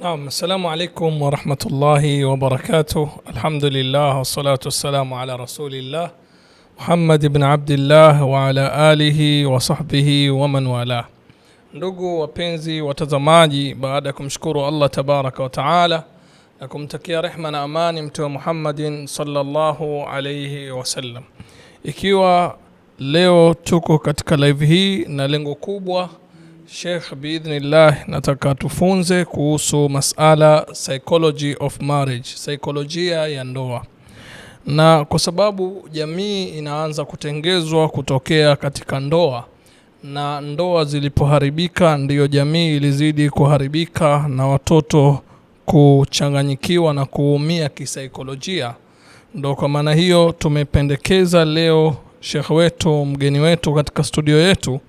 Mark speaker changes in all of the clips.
Speaker 1: نعم، السلام عليكم ورحمة الله وبركاته. الحمد لله والصلاة والسلام على رسول الله محمد بن عبد الله وعلى آله وصحبه ومن والاه. Ndugu wapenzi watazamaji, baada ya kumshukuru Allah tabaraka wa taala na kumtakia rehma na amani mtume Muhammadin sallallahu alayhi wasallam, ikiwa leo tuko katika live hii na lengo kubwa, Sheikh biidhnillah nataka tufunze kuhusu masala psychology of marriage, saikolojia ya ndoa. Na kwa sababu jamii inaanza kutengezwa kutokea katika ndoa, na ndoa zilipoharibika ndiyo jamii ilizidi kuharibika na watoto kuchanganyikiwa na kuumia kisaikolojia. Ndo kwa maana hiyo tumependekeza leo Sheikh wetu, mgeni wetu katika studio yetu,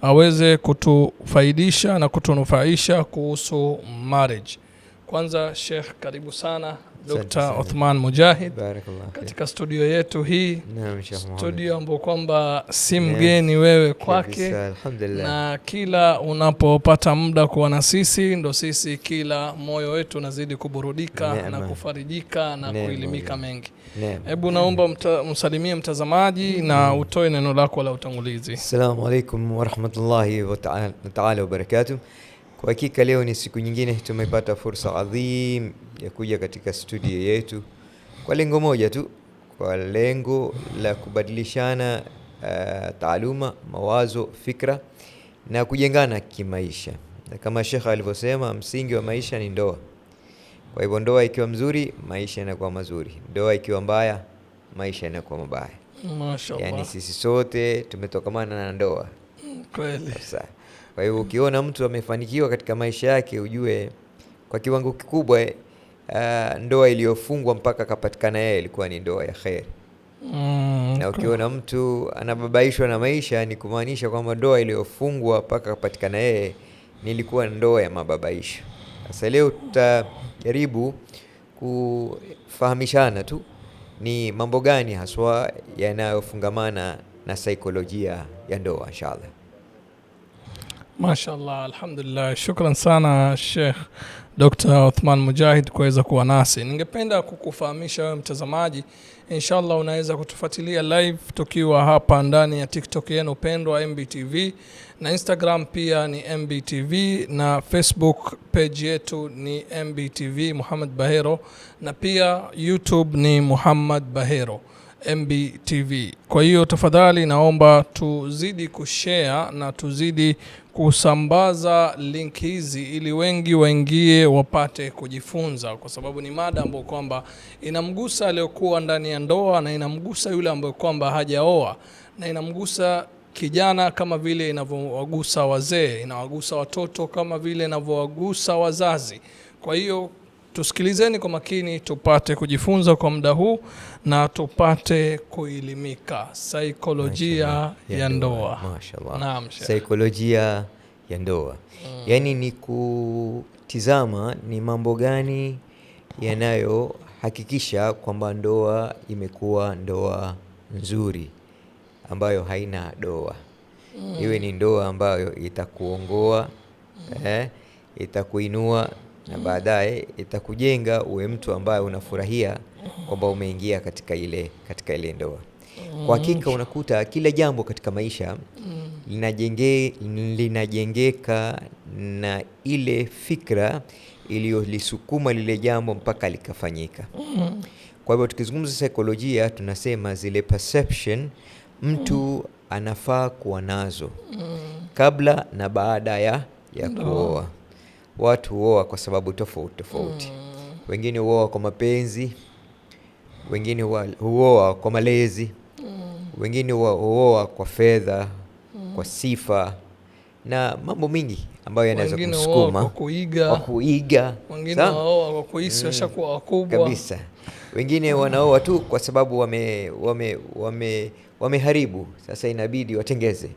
Speaker 1: aweze kutufaidisha na kutunufaisha kuhusu marriage. Kwanza Sheikh, karibu sana Dr. Uthman Mujahid katika studio yetu hii. Studio ambayo kwamba si mgeni wewe kwake, na kila unapopata muda kuwa na sisi, ndo sisi kila moyo wetu unazidi kuburudika na kufarijika na kuelimika mengi. Hebu naomba msalimie mtazamaji na utoe neno lako la utangulizi.
Speaker 2: Assalamu alaikum wa rahmatullahi wa ta'ala wa barakatuh. Kwa hakika leo ni siku nyingine tumepata fursa adhim ya kuja katika studio yetu kwa lengo moja tu, kwa lengo la kubadilishana taaluma, mawazo, fikra na kujengana kimaisha. Na kama Sheikh alivyosema, msingi wa maisha ni ndoa. Kwa hivyo ndoa ikiwa mzuri, maisha yanakuwa mazuri. Ndoa ikiwa mbaya, maisha yanakuwa mabaya.
Speaker 1: Mashaallah.
Speaker 2: Yani sisi sote tumetokamana na ndoa.
Speaker 1: Kweli.
Speaker 2: Kwa hivyo ukiona mtu amefanikiwa katika maisha yake, ujue kwa kiwango kikubwa ndoa iliyofungwa mpaka kapatikana yeye ilikuwa ni ndoa ya khair. Na ukiona mtu anababaishwa na maisha, ni kumaanisha kwamba ndoa iliyofungwa mpaka kapatikana yeye nilikuwa ndoa ya mababaisho. Sasa leo tutajaribu kufahamishana tu ni mambo gani haswa yanayofungamana na saikolojia ya ndoa inshallah.
Speaker 1: Mashaallah, alhamdulillah. Shukran sana Sheikh Dr. Uthman Mujahid kuweza kuwa nasi. Ningependa kukufahamisha wewe mtazamaji, inshallah unaweza kutufuatilia live tukiwa hapa ndani ya TikTok yenu pendwa MBTV, na Instagram pia ni MBTV, na Facebook page yetu ni MBTV Muhammad Bahero, na pia YouTube ni Muhammad Bahero MBTV. Kwa hiyo tafadhali naomba tuzidi kushare na tuzidi kusambaza link hizi ili wengi waingie wapate kujifunza, kwa sababu ni mada ambayo kwamba inamgusa aliyokuwa ndani ya ndoa, na inamgusa yule ambaye kwamba hajaoa, na inamgusa kijana kama vile inavyowagusa wazee, inawagusa watoto kama vile inavyowagusa wazazi. Kwa hiyo tusikilizeni kwa makini tupate kujifunza kwa muda huu na tupate kuelimika. Saikolojia ya ndoa.
Speaker 2: Mashaallah.
Speaker 1: Naam, Sheikh.
Speaker 2: Saikolojia ya ndoa. Yani ni kutizama ni mambo gani yanayohakikisha kwamba ndoa imekuwa ndoa nzuri ambayo haina doa. Iwe ni ndoa ambayo itakuongoa, itakuinua na baadaye itakujenga uwe mtu ambaye unafurahia kwamba umeingia katika ile ndoa. Kwa hakika unakuta kila jambo katika maisha linajengeka na ile fikra iliyolisukuma lile jambo mpaka likafanyika. Kwa hivyo tukizungumza saikolojia, tunasema zile perception mtu anafaa kuwa nazo kabla na baada ya kuoa. Watu huoa kwa sababu tofauti. Wengine huoa kwa mapenzi, wengine huoa kwa malezi, wengine huoa kwa fedha, kwa sifa na mambo mingi ambayo yanaweza kusukuma
Speaker 1: kwa
Speaker 2: kuiga.
Speaker 1: Wengine huoa kwa kuhisi washakuwa wakubwa
Speaker 2: kabisa. Wengine wanaoa tu kwa sababu wameharibu, sasa inabidi watengeze,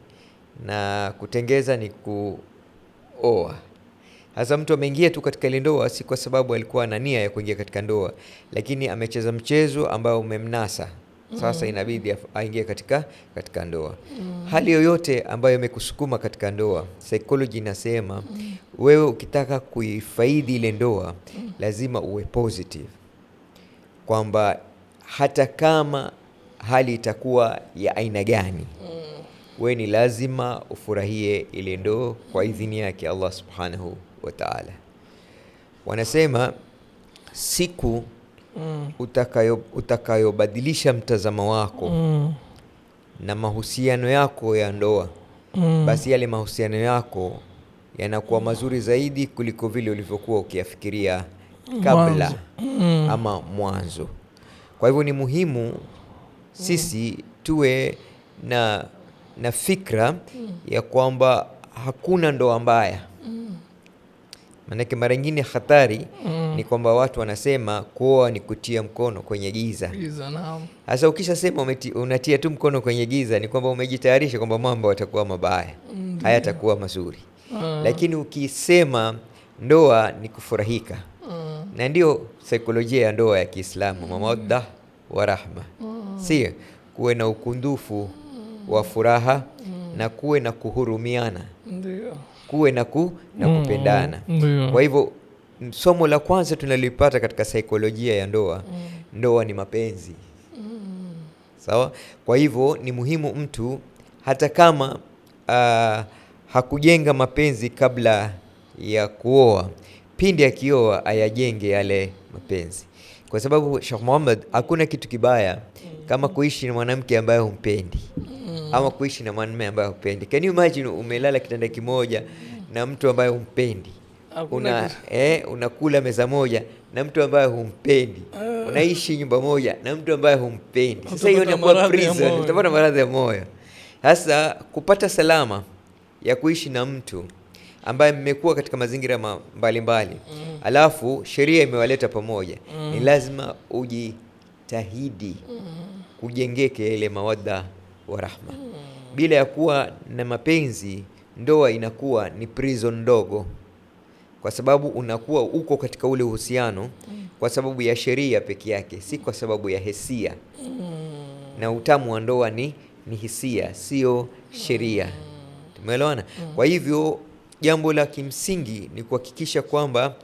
Speaker 2: na kutengeza ni kuoa. Hasa mtu ameingia tu katika ile ndoa si kwa sababu alikuwa na nia ya kuingia katika ndoa, lakini amecheza mchezo ambao umemnasa Sasa inabidi aingie katika ndoa. Hali yoyote ambayo imekusukuma katika ndoa, psychology inasema wewe ukitaka kuifaidi ile ndoa lazima uwe positive, kwamba hata kama hali itakuwa ya aina gani, wewe ni lazima ufurahie ile ndoa kwa idhini yake Allah subhanahu wa ta'ala. Wanasema siku utakayobadilisha mtazamo wako na mahusiano yako ya ndoa, basi yale mahusiano yako yanakuwa mazuri zaidi kuliko vile ulivyokuwa ukiyafikiria kabla ama mwanzo. Kwa hivyo ni muhimu sisi tuwe na fikra ya kwamba hakuna ndoa mbaya. Manake mara nyingine hatari ni kwamba watu wanasema kuoa ni kutia mkono kwenye giza. Sasa ukishasema unatia tu mkono kwenye giza, ni kwamba umejitayarisha kwamba mambo yatakuwa mabaya, hayatakuwa mazuri. Lakini ukisema ndoa ni kufurahika, na ndio saikolojia ya ndoa ya Kiislamu, mawadda wa rahma, si kuwe na ukundufu wa furaha na kuwe na kuhurumiana, kuwe na kupendana. Kwa hivyo somo la kwanza tunalipata katika saikolojia ya ndoa, ndoa ni mapenzi. Sawa? Kwa hivyo ni muhimu mtu hata kama hakujenga mapenzi kabla ya kuoa, pindi akioa ayajenge yale mapenzi. Kwa sababu Sheikh Muhammad, hakuna kitu kibaya kama kuishi na mwanamke ambaye humpendi ama kuishi na mwanamume ambaye humpendi. Can you imagine umelala kitanda kimoja na mtu ambaye humpendi? Unakula meza moja na mtu ambaye humpendi. Unaishi nyumba moja na mtu ambaye humpendi. Sasa hiyo ni kwa prison, utapata maradhi ya moyo. Sasa kupata salama ya kuishi na mtu ambaye mmekuwa katika mazingira mbalimbali, alafu sheria imewaleta pamoja, ni lazima ujitahidi kujengeke ile mawadda wa rahma. Bila ya kuwa na mapenzi, ndoa inakuwa ni prison ndogo, kwa sababu unakuwa uko katika ule uhusiano kwa sababu ya sheria peke yake, si kwa sababu ya hisia. Na utamu wa ndoa ni hisia, sio sheria. Tumeelewana? Kwa hivyo jambo la kimsingi ni kuhakikisha kwamba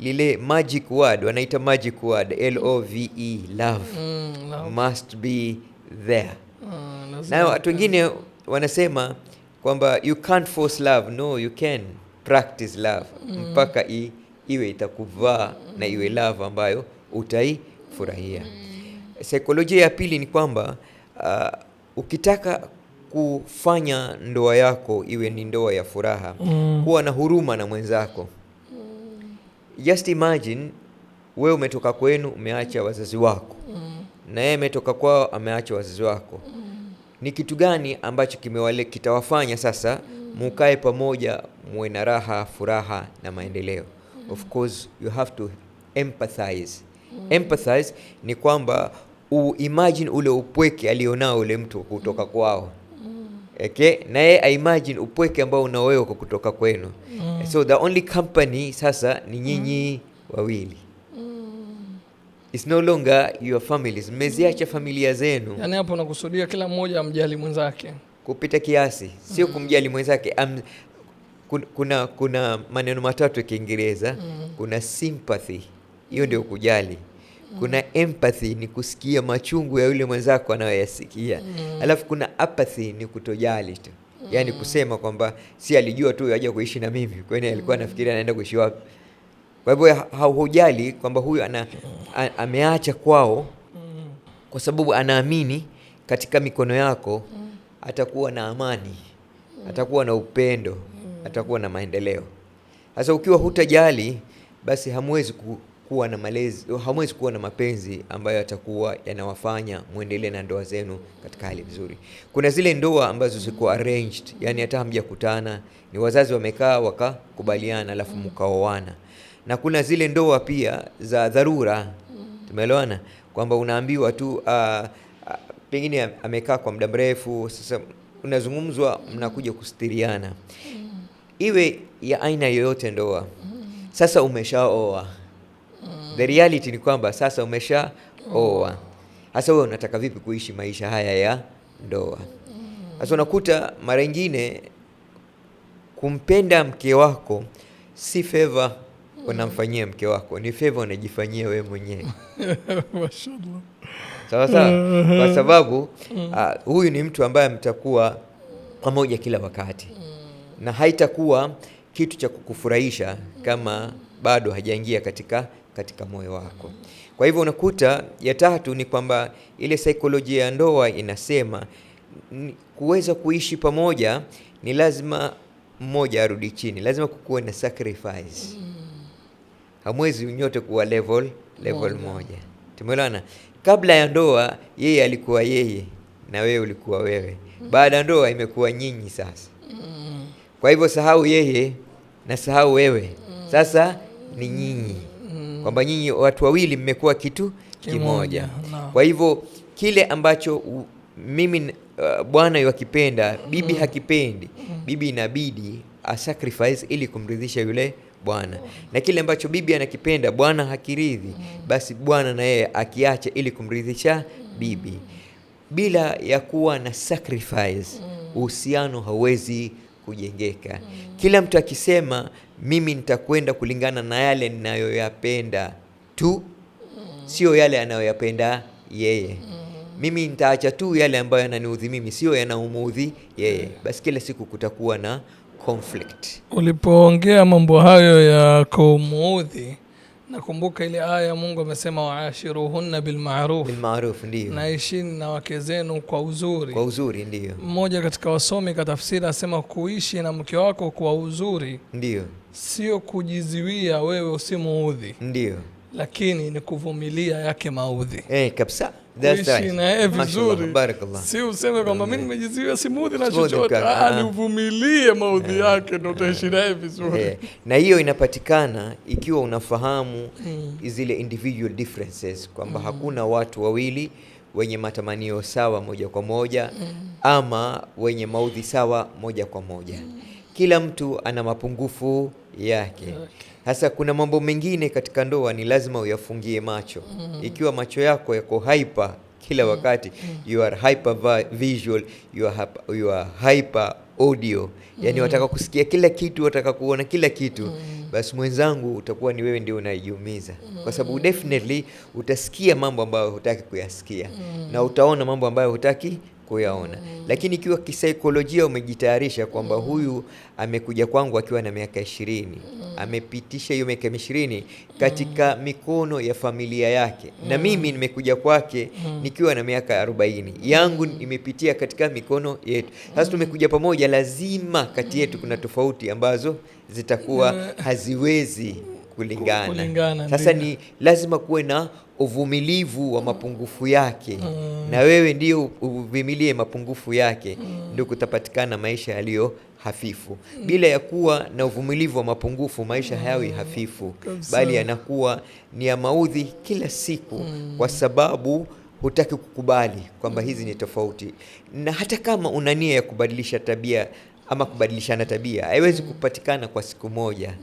Speaker 2: lile magic word, wanaita magic word, LOVE, love, must be there. Na watu wengine wanasema kwamba you can't force love. No, you can practice love mpaka iwe itakuvaa na iwe love ambayo utaifurahia. Saikolojia ya pili ni kwamba ukitaka kufanya ndoa yako iwe ni ndoa ya furaha, kuwa na huruma na mwenzako. Just imagine wewe umetoka kwenu, umeacha wazazi wako, na yeye ametoka kwao, ameacha wazazi wako. Ni kitu gani ambacho kitawafanya sasa mukae pamoja, muwe na raha, furaha na maendeleo? Of course you have to empathize. Empathize ni kwamba imagine ule upweke alionao ule mtu kutoka kwao. Okay? Na yeye imagine upweke ambao una wewe kutoka kwenu. So the only company sasa ni nyinyi wawili. It's no longer your families. Mmeziacha familia zenu.
Speaker 1: Yaani hapo nakusudia kila mmoja amjali mwenzake
Speaker 2: kupita kiasi, sio kumjali mwenzake. Kuna maneno matatu ya Kiingereza. Kuna sympathy, hiyo ndio kujali. Kuna empathy, ni kusikia machungu ya yule mwenzako anayoyasikia. Alafu kuna apathy, ni kutojali tu. Yaani kusema kwamba si alijua tu aje kuishi na mimi, kwani alikuwa anafikiria anaenda kuishi wapi. Kwa hivyo haujali kwamba huyu ameacha kwao kwa sababu anaamini katika mikono yako atakuwa na amani, atakuwa na upendo, atakuwa na maendeleo. Sasa ukiwa hutajali, basi hamwezi kuwa na malezi, hamwezi kuwa na mapenzi ambayo yatakuwa yanawafanya muendelee na ndoa zenu katika hali nzuri. Kuna zile ndoa ambazo ziko arranged, yani hata hamjakutana, ni wazazi wamekaa wakakubaliana alafu mkaoana. Na kuna zile ndoa pia za dharura. Tumeelewana kwamba unaambiwa tu pengine amekaa kwa muda mrefu, sasa unazungumzwa, mnakuja kustiriana. Iwe ya aina yoyote ndoa. Sasa umeshaoa. The reality ni kwamba sasa umeshaoa. Hasa wewe unataka vipi kuishi maisha haya ya ndoa? Sasa unakuta mara nyingine kumpenda mke wako si favor unamfanyia mke wako, ni favor unajifanyia wewe mwenyewe.
Speaker 1: Mashallah.
Speaker 2: Sawa sawa, kwa sababu huyu ni mtu ambaye mtakuwa pamoja kila wakati, na haitakuwa kitu cha kukufurahisha kama bado hajaingia katika moyo wako. Kwa hivyo unakuta ya tatu ni kwamba ile saikolojia ya ndoa inasema kuweza kuishi pamoja ni lazima mmoja arudi chini, lazima kukuwe na sacrifice. Hamwezi nyote kuwa level moja. Tumeelewana? Kabla ya ndoa yeye alikuwa yeye na wewe ulikuwa wewe. Baada ya ndoa imekuwa nyinyi sasa. Kwa hivyo sahau yeye na sahau wewe. Sasa ni nyinyi. Kwamba nyinyi watu wawili mmekuwa kitu kimoja. Kwa hivyo kile ambacho mimi bwana yakipenda, bibi hakipendi, bibi inabidi a sacrifice ili kumridhisha yule bwana. Na kile ambacho bibi anakipenda bwana hakiridhi, basi bwana na yeye akiacha ili kumridhisha bibi. Bila ya kuwa na sacrifice, uhusiano hauwezi kujengeka. Kila mtu akisema mimi nitakwenda kulingana na yale ninayoyapenda tu, sio yale anayoyapenda yeye. Mimi nitaacha tu yale ambayo yananiudhi mimi, sio yanaumuudhi yeye. Basi kila siku kutakuwa na conflict.
Speaker 1: Ulipoongea mambo hayo ya kumuudhi, nakumbuka ile aya Mungu amesema waashiruhunna bilma'ruf.
Speaker 2: Bilma'ruf, ndio.
Speaker 1: Naishini na wake zenu kwa uzuri.
Speaker 2: Kwa uzuri, ndio. Mmoja
Speaker 1: katika wasomi katafsiri asema kuishi na mke wako kwa uzuri,
Speaker 2: ndio, sio
Speaker 1: kujiziwia wewe usimuudhi.
Speaker 2: Ndio.
Speaker 1: Lakini ni kuvumilia yake maudhi.
Speaker 2: Kabisa.
Speaker 1: That's right. Na vizuri. Si useme kwamba mimi nimejiziwia simuudhi na chochote. Ni uvumilie maudhi yake ndio utaishi naye vizuri.
Speaker 2: Na hiyo inapatikana ikiwa unafahamu zile individual differences, kwamba hakuna watu wawili wenye matamanio sawa moja kwa moja ama wenye maudhi sawa moja kwa moja. Kila mtu ana mapungufu yake. Hasa kuna mambo mengine katika ndoa ni lazima uyafungie macho. Ikiwa macho yako yako hyper kila wakati, you are hyper visual, you are hyper audio, yani wataka kusikia kila kitu, wataka kuona kila kitu, basi mwenzangu utakuwa ni wewe ndio unajiumiza, kwa sababu definitely utasikia mambo ambayo hutaki kuyasikia na utaona mambo ambayo hutaki kuyaona. Lakini ikiwa kisaikolojia umejitayarisha kwamba huyu amekuja kwangu akiwa na miaka 20, amepitisha hiyo miaka 20 katika mikono ya familia yake, na mimi nimekuja kwake nikiwa na miaka 40, yangu imepitia katika mikono yetu. Sasa tumekuja pamoja, lazima kati yetu kuna tofauti ambazo zitakuwa haziwezi kulingana. Sasa ni lazima kuwe na uvumilivu wa mapungufu yake, na wewe ndio uvumilie mapungufu yake, ndio kutapatikana maisha yaliyo hafifu. Bila ya kuwa na uvumilivu wa mapungufu, maisha hayawi hafifu, bali yanakuwa ni ya maudhi kila siku, kwa sababu hutaki kukubali kwamba hizi ni tofauti. Na hata kama una nia ya kubadilisha tabia ama kubadilishana tabia, haiwezi kupatikana kwa siku moja.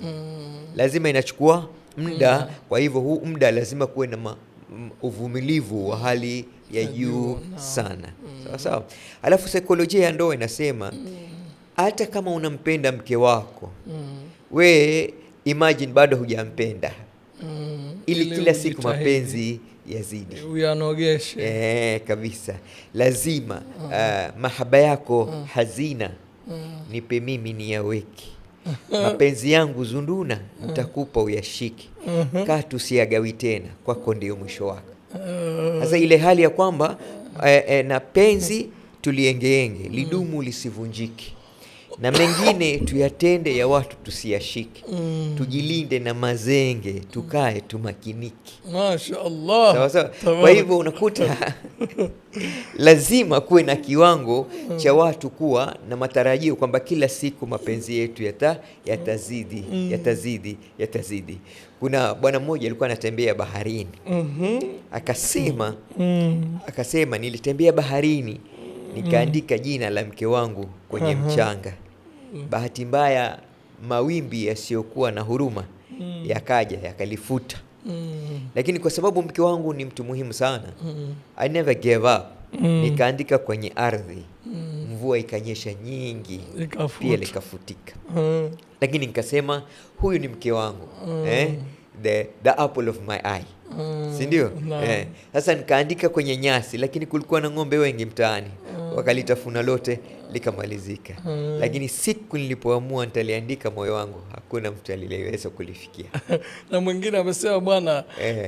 Speaker 2: Lazima inachukua muda. Kwa hivyo huu muda lazima kuwe na uvumilivu wa hali ya juu sana. Sawa sawa. Alafu saikolojia ya ndoa inasema hata kama unampenda mke wako, we imagine bado hujampenda, ili kila siku mapenzi yazidi,
Speaker 1: uyanogeshe.
Speaker 2: Kabisa. Lazima mahaba yako hazina, nipe mimi niyaweke, mapenzi yangu zunduna, nitakupa uyashiki, katu siagawi tena, kwako ndio mwisho wako. Sasa ile hali ya kwamba na penzi tuliengeenge, lidumu lisivunjiki, na mengine tuyatende ya watu tusiyashiki, tujilinde na mazenge, tukae tumakiniki.
Speaker 1: Mashaallah.
Speaker 2: Sawa sawa. Kwa hivyo unakuta lazima kuwe na kiwango cha watu kuwa na matarajio kwamba kila siku mapenzi yetu yatazidi. Kuna bwana mmoja alikuwa anatembea baharini, akasema nilitembea baharini nikaandika jina la mke wangu kwenye mchanga. Bahati mbaya mawimbi yasiyokuwa na huruma yakaja yakalifuta. Lakini kwa sababu mke wangu ni mtu muhimu sana, I never gave up. Nikaandika kwenye ardhi, mvua ikanyesha nyingi, pia likafutika. Lakini nikasema huyu ni mke wangu, the apple of my eye, si ndio? Sasa nikaandika kwenye nyasi, lakini kulikuwa na ng'ombe wengi mtaani, wakalitafuna lote likamalizika. Lakini siku nilipoamua nitaliandika moyo wangu, hakuna mtu aliyeweza kulifikia.
Speaker 1: Na mwingine amesema bwana,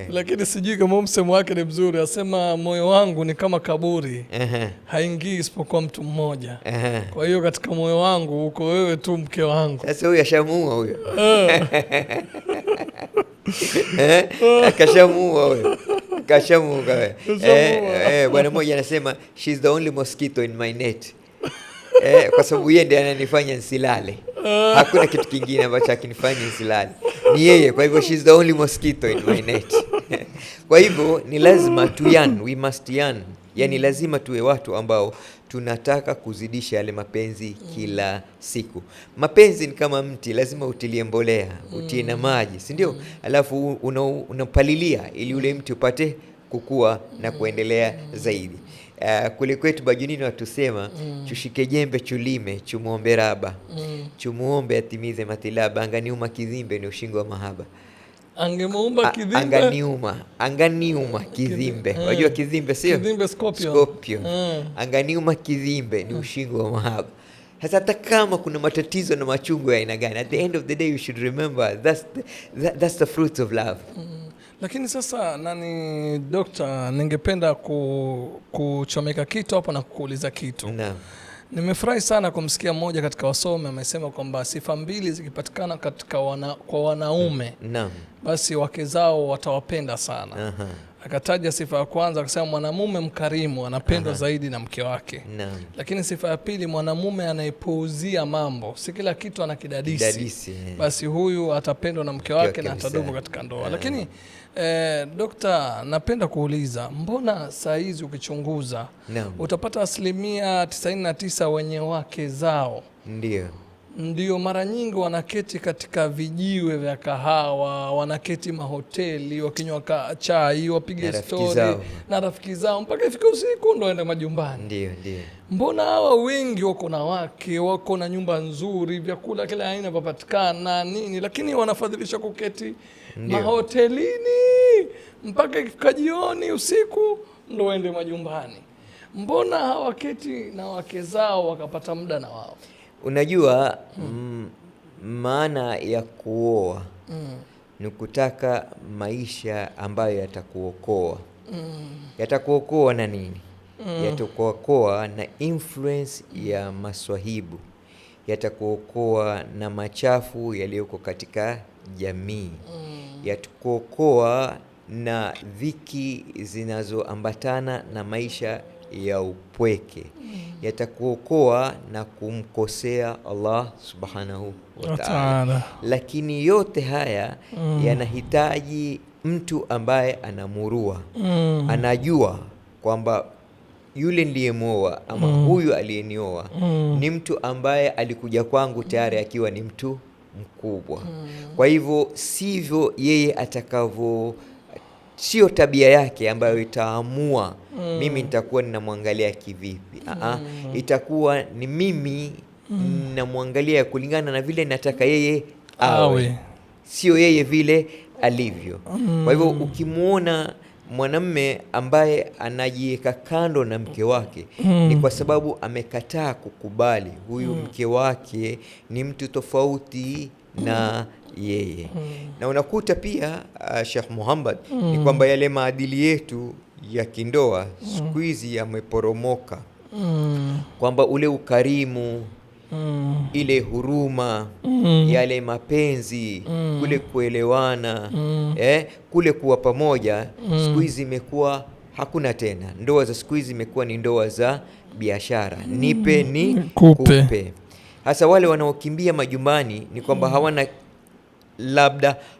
Speaker 1: lakini sijui kama msemo wake ni mzuri, asema moyo wangu ni kama kaburi, haingii isipokuwa mtu mmoja. Kwa hiyo katika moyo wangu uko wewe tu, mke wangu.
Speaker 2: Sasa huyu ashamuua huyo. Kashamuua huyo. Kashamuua. Bwana mmoja anasema she's the only mosquito in my net. Kwa sababu yeye ndiye ananifanya nisilale. Hakuna kitu kingine ambacho akinifanya nisilale, ni yeye. Kwa hivyo she's the only mosquito in my net. Kwa hivyo ni lazima we must yearn. Yani lazima tuwe watu ambao tunataka kuzidisha yale mapenzi kila siku. Mapenzi ni kama mti, lazima utilie mbolea, utie na maji, si ndio? Alafu unapalilia ili ule mti upate kukua na kuendelea zaidi. Kule kwetu Bajunini watusema chushike jembe chulime, chumuombe raba, chumuombe atimize matilaba, anganiuma kizimbe ni ushingo wa mahaba.
Speaker 1: Angemuumba kizimbe,
Speaker 2: anganiuma kizimbe. Wajua kizimbe sio?
Speaker 1: Kizimbe scorpion.
Speaker 2: Anganiuma kizimbe ni ushingo wa mahaba. Sasa hata kama kuna matatizo na machungu ya aina gani, at the end of the day you should remember that's the fruits of love.
Speaker 1: Lakini sasa Dokta, ningependa kuchomeka kitu hapo na kukuuliza kitu.
Speaker 2: Naam.
Speaker 1: Nimefurahi sana kumsikia mmoja katika wasomi amesema kwamba sifa mbili zikipatikana kwa wanaume, basi wake zao watawapenda sana. Akataja sifa ya kwanza, akasema mwanamume mkarimu anapendwa zaidi na mke wake. Lakini sifa ya pili, mwanamume anayepuuzia mambo, si kila kitu anakidadisi, basi huyu atapendwa na mke wake na atadumu katika ndoa. Lakini Dokta, napenda kuuliza, mbona saa hizi ukichunguza utapata 99% wenye wake zao ndio mara nyingi wanaketi katika vijiwe vya kahawa, wanaketi mahoteli wakinywa chai, wapige story na rafiki zao mpaka ifike usiku ndo waende majumbani.
Speaker 2: Ndio.
Speaker 1: Mbona hawa wengi wako na wake, wako na nyumba nzuri, vyakula kila aina vapatikana nini, lakini wanafadhilisha kuketi mahotelini mpaka ifika jioni usiku ndo waende majumbani? Mbona hawaketi na wake zao wakapata muda na wao?
Speaker 2: Unajua maana ya kuoa ni kutaka maisha ambayo yatakuokoa. Yatakuokoa na nini? Yatakuokoa na influence ya maswahibu. Yatakuokoa na machafu yaliyoko katika jamii. Yatakuokoa na dhiki zinazoambatana na maisha ya upweke. Yatakuokoa na kumkosea Allah subhanahu wa ta'ala. Lakini yote haya yanahitaji mtu ambaye anamurua, anajua kwamba yule ndiyemuoa ama huyu aliyenioa ni mtu ambaye alikuja kwangu tayari akiwa ni mtu mkubwa. Kwa hivyo sivyo yeye atakavyo, sio tabia yake ambayo itaamua mimi nitakuwa ninamwangalia kivipi. Itakuwa ni mimi ninamwangalia kulingana na vile nataka yeye awe, sio yeye vile alivyo. Kwa hivyo ukimuona mwanamume ambaye anajiweka kando na mke wake ni kwa sababu amekataa kukubali huyu mke wake ni mtu tofauti na yeye. Na unakuta pia Sheikh Muhammad ni kwamba yale maadili yetu ya kindoa siku hizi yameporomoka, kwamba ule ukarimu, ile huruma, yale mapenzi, kule kuelewana, kule kuwa pamoja, siku hizi imekuwa hakuna tena. Ndoa za siku hizi imekuwa ni ndoa za biashara, nipe ni kupe. Hasa wale wanaokimbia majumbani ni kwamba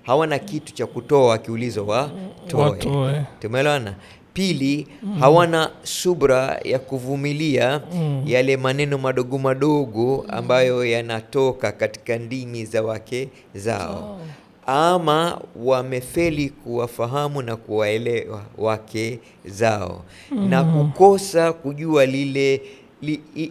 Speaker 2: hawana kitu cha kutoa kiulizo watoe. Tumeelewana? Pili, hawana subra ya kuvumilia yale maneno madogo madogo ambayo yanatoka katika ndimi za wake zao. ama wamefeli kuwafahamu na kuwaelewa wake zao, na kukosa kujua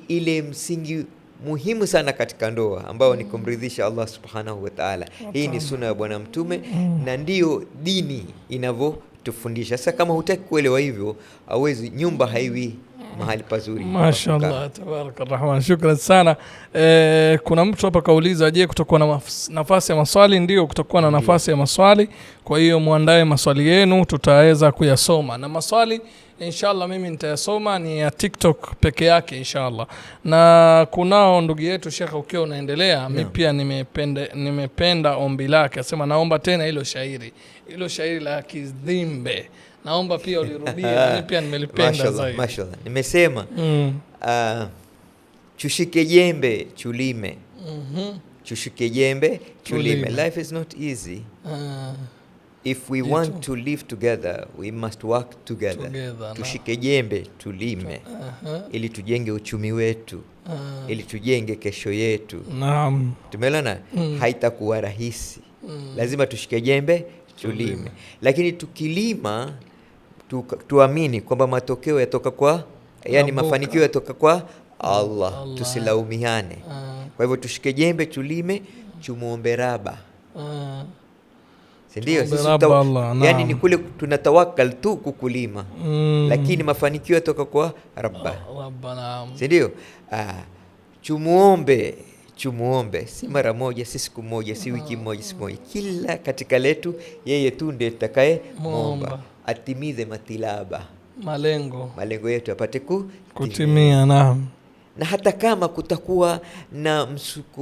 Speaker 2: ile msingi muhimu sana katika ndoa ambao ni kumridhisha Allah subhanahu wa ta'ala. Hii ni sunna ya Bwana Mtume na ndiyo dini inavyotufundisha. Sasa kama hutaki kuelewa hivyo, hauwezi, nyumba haiwi mahali pazuri.
Speaker 1: Mashaallah, tabaraka rahman, shukran sana. Kuna mtu hapa kauliza, je, kutakuwa na nafasi ya maswali? Ndio, kutakuwa na nafasi ya maswali. Kwa hiyo muandae maswali yenu, tutaweza kuyasoma, na maswali inshallah mimi nitayasoma ni ya TikTok peke yake inshallah. Na kunao ndugu yetu Sheikh, ukiwa unaendelea, mimi pia nimependa ombi lake, asema naomba tena hilo shairi la Kidhimbe, naomba pia ulirudia. Mimi pia nimelipenda zaidi.
Speaker 2: Mashaallah. Nimesema chushike jembe chulime. Chushike jembe chulime. Life is not easy. If we want to live together, we must work together. Tushike jembe tulime, ili tujenge uchumi wetu, ili tujenge kesho yetu.
Speaker 1: Naam.
Speaker 2: Tumeelewana? Haitakuwa rahisi. Lazima tushike jembe tulime. Lakini tukilima tuamini kwamba matokeo yatoka kwa, yani mafanikio yatoka kwa Allah. Tusilaumiane. Kwa hivyo tushike jembe tulime, tumuombe Raba. Ndio, yani ni kule tunatawakkal tu kukulima, lakini mafanikio yatoka kwa Rabbana. Ndio. Tumuombe si mara moja, si siku moja, si wiki moja, siku moja, kila katika letu yeye tu ndiye tutakaye muomba atimize malengo yetu apate kutimia. Naam. Na hata kama kutakuwa na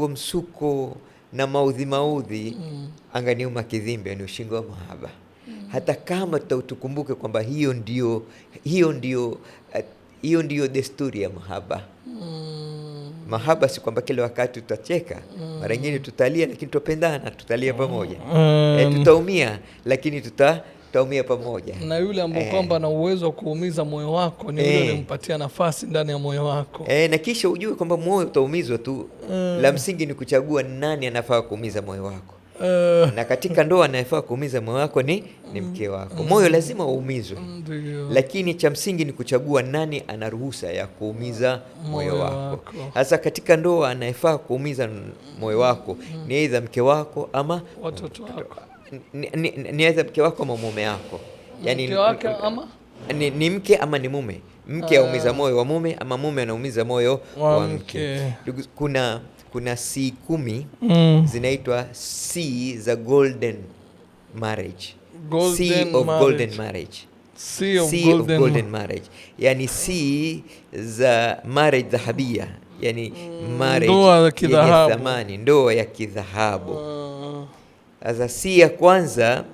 Speaker 2: msuko na maudhi, anganiuma kidhimbe ni ushingo wa mahaba. Hata kama tukumbuke kwamba hiyo ndio desturi ya mahaba. Mahaba si kwamba kila wakati tutacheka, mara nyingine tutalia, lakini tupendana, tutalia pamoja. Tutaumia, lakini tutaumia pamoja.
Speaker 1: Na yule ambaye kwamba ana uwezo wa kuumiza moyo wako ni yule unampatia nafasi ndani ya moyo wako.
Speaker 2: Na kisha ujue kwamba moyo utaumizwa tu. La msingi ni kuchagua nani anafaa kuumiza moyo wako. Na katika ndoa anayefaa kuumiza moyo wako ni mke wako. Moyo lazima uumizwe. Lakini cha msingi ni kuchagua nani ana ruhusa ya kuumiza moyo wako. Hasa katika ndoa anayefaa kuumiza moyo wako ni aidha mke wako ama
Speaker 1: watoto wako.
Speaker 2: Ni aidha mke wako ama mume wako. Yani
Speaker 1: mke wake ama
Speaker 2: ni mke ama ni mume. Mke aumiza moyo wa mume ama mume anaumiza moyo wa mke. Kuna C10 zinaitwa C za golden marriage. C of golden marriage. Yani C za marriage dhahabia. Yani marriage ya thamani, ndoa ya kidhahabu. Sasa C ya kwanza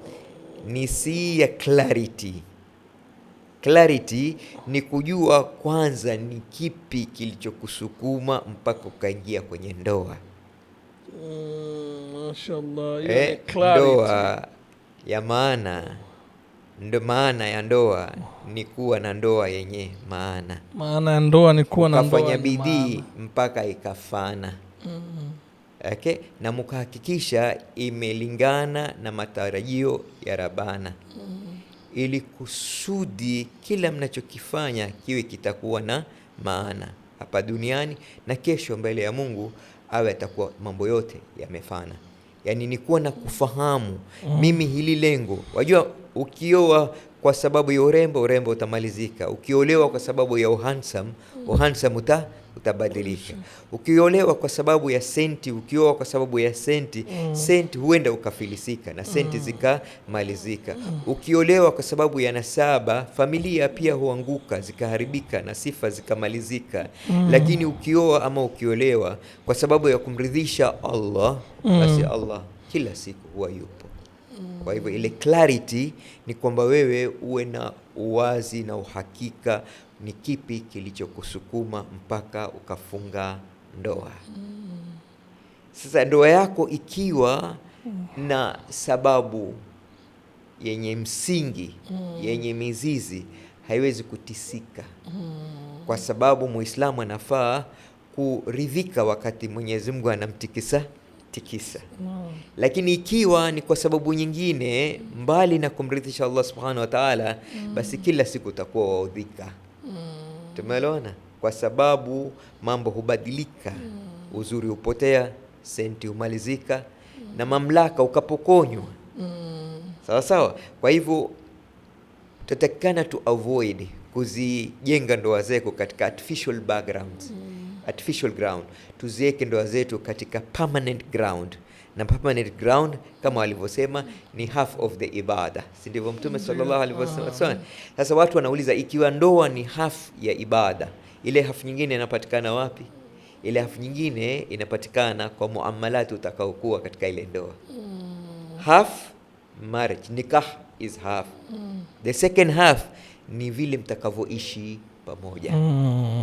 Speaker 2: ni C ya clarity. Clarity ni kujua kwanza ni kipi kilichokusukuma mpaka ukaingia kwenye ndoa.
Speaker 1: Mashaallah,
Speaker 2: ndoa ya maana. Maana ya ndoa ni kuwa na ndoa yenye maana.
Speaker 1: Maana ya ndoa ni kuwa na ndoa
Speaker 2: yenye maana. Ukafanya bidii mpaka ikafana. Okay? Na mkahakikisha imelingana na matarajio ya Rabbana. Ili kusudi kila mnachokifanya kiwe kitakuwa na maana hapa duniani na kesho mbele ya Mungu awe atakuwa mambo yote yamefana. Yani ni kuwa na kufahamu mimi hili lengo. Wajua, ukioa kwa sababu ya urembo utamalizika. Ukiolewa kwa sababu ya uhandsome utabadilika. Ukiolewa kwa sababu ya senti, ukioa kwa sababu ya senti huenda ukafilisika na senti zikamalizika. Ukiolewa kwa sababu ya nasaba, familia pia huanguka zikaharibika na sifa zikamalizika. Lakini ukioa ama ukiolewa kwa sababu ya kumridhisha Allah, basi Allah kila siku huwa yupo. Kwa hivyo ile clarity ni kwamba wewe uwe na uwazi na uhakika ni kipi kilichokusukuma mpaka ukafunga ndoa. Sasa ndoa yako ikiwa na sababu yenye msingi, yenye mizizi, haiwezi kutisika. Kwa sababu Muislamu anafaa kuridhika wakati Mwenyezi Mungu anamtikisa tikisa. Lakini ikiwa ni kwa sababu nyingine mbali na kumridhisha Allah subhanahu wa ta'ala, basi kila siku utakuwa waudhika. Tumeelewana? Kwa sababu mambo hubadilika, uzuri upotea, senti humalizika, na mamlaka ukapokonywa. Sawa sawa. Kwa hivyo tutatakana tu avoid kuzijenga ndoa zetu katika artificial backgrounds, artificial ground. Tuziweke ndoa zetu katika permanent ground, na permanent ground kama walivyosema ni half of the ibada, si ndivyo Mtume sallallahu alaihi wasallam? Sasa watu wanauliza, ikiwa ndoa ni half ya ibada, ile half nyingine inapatikana wapi? Ile half nyingine inapatikana kwa muamalati utakaokuwa katika ile ndoa. Half marriage, nikah is half. The second half ni vile mtakavyoishi pamoja.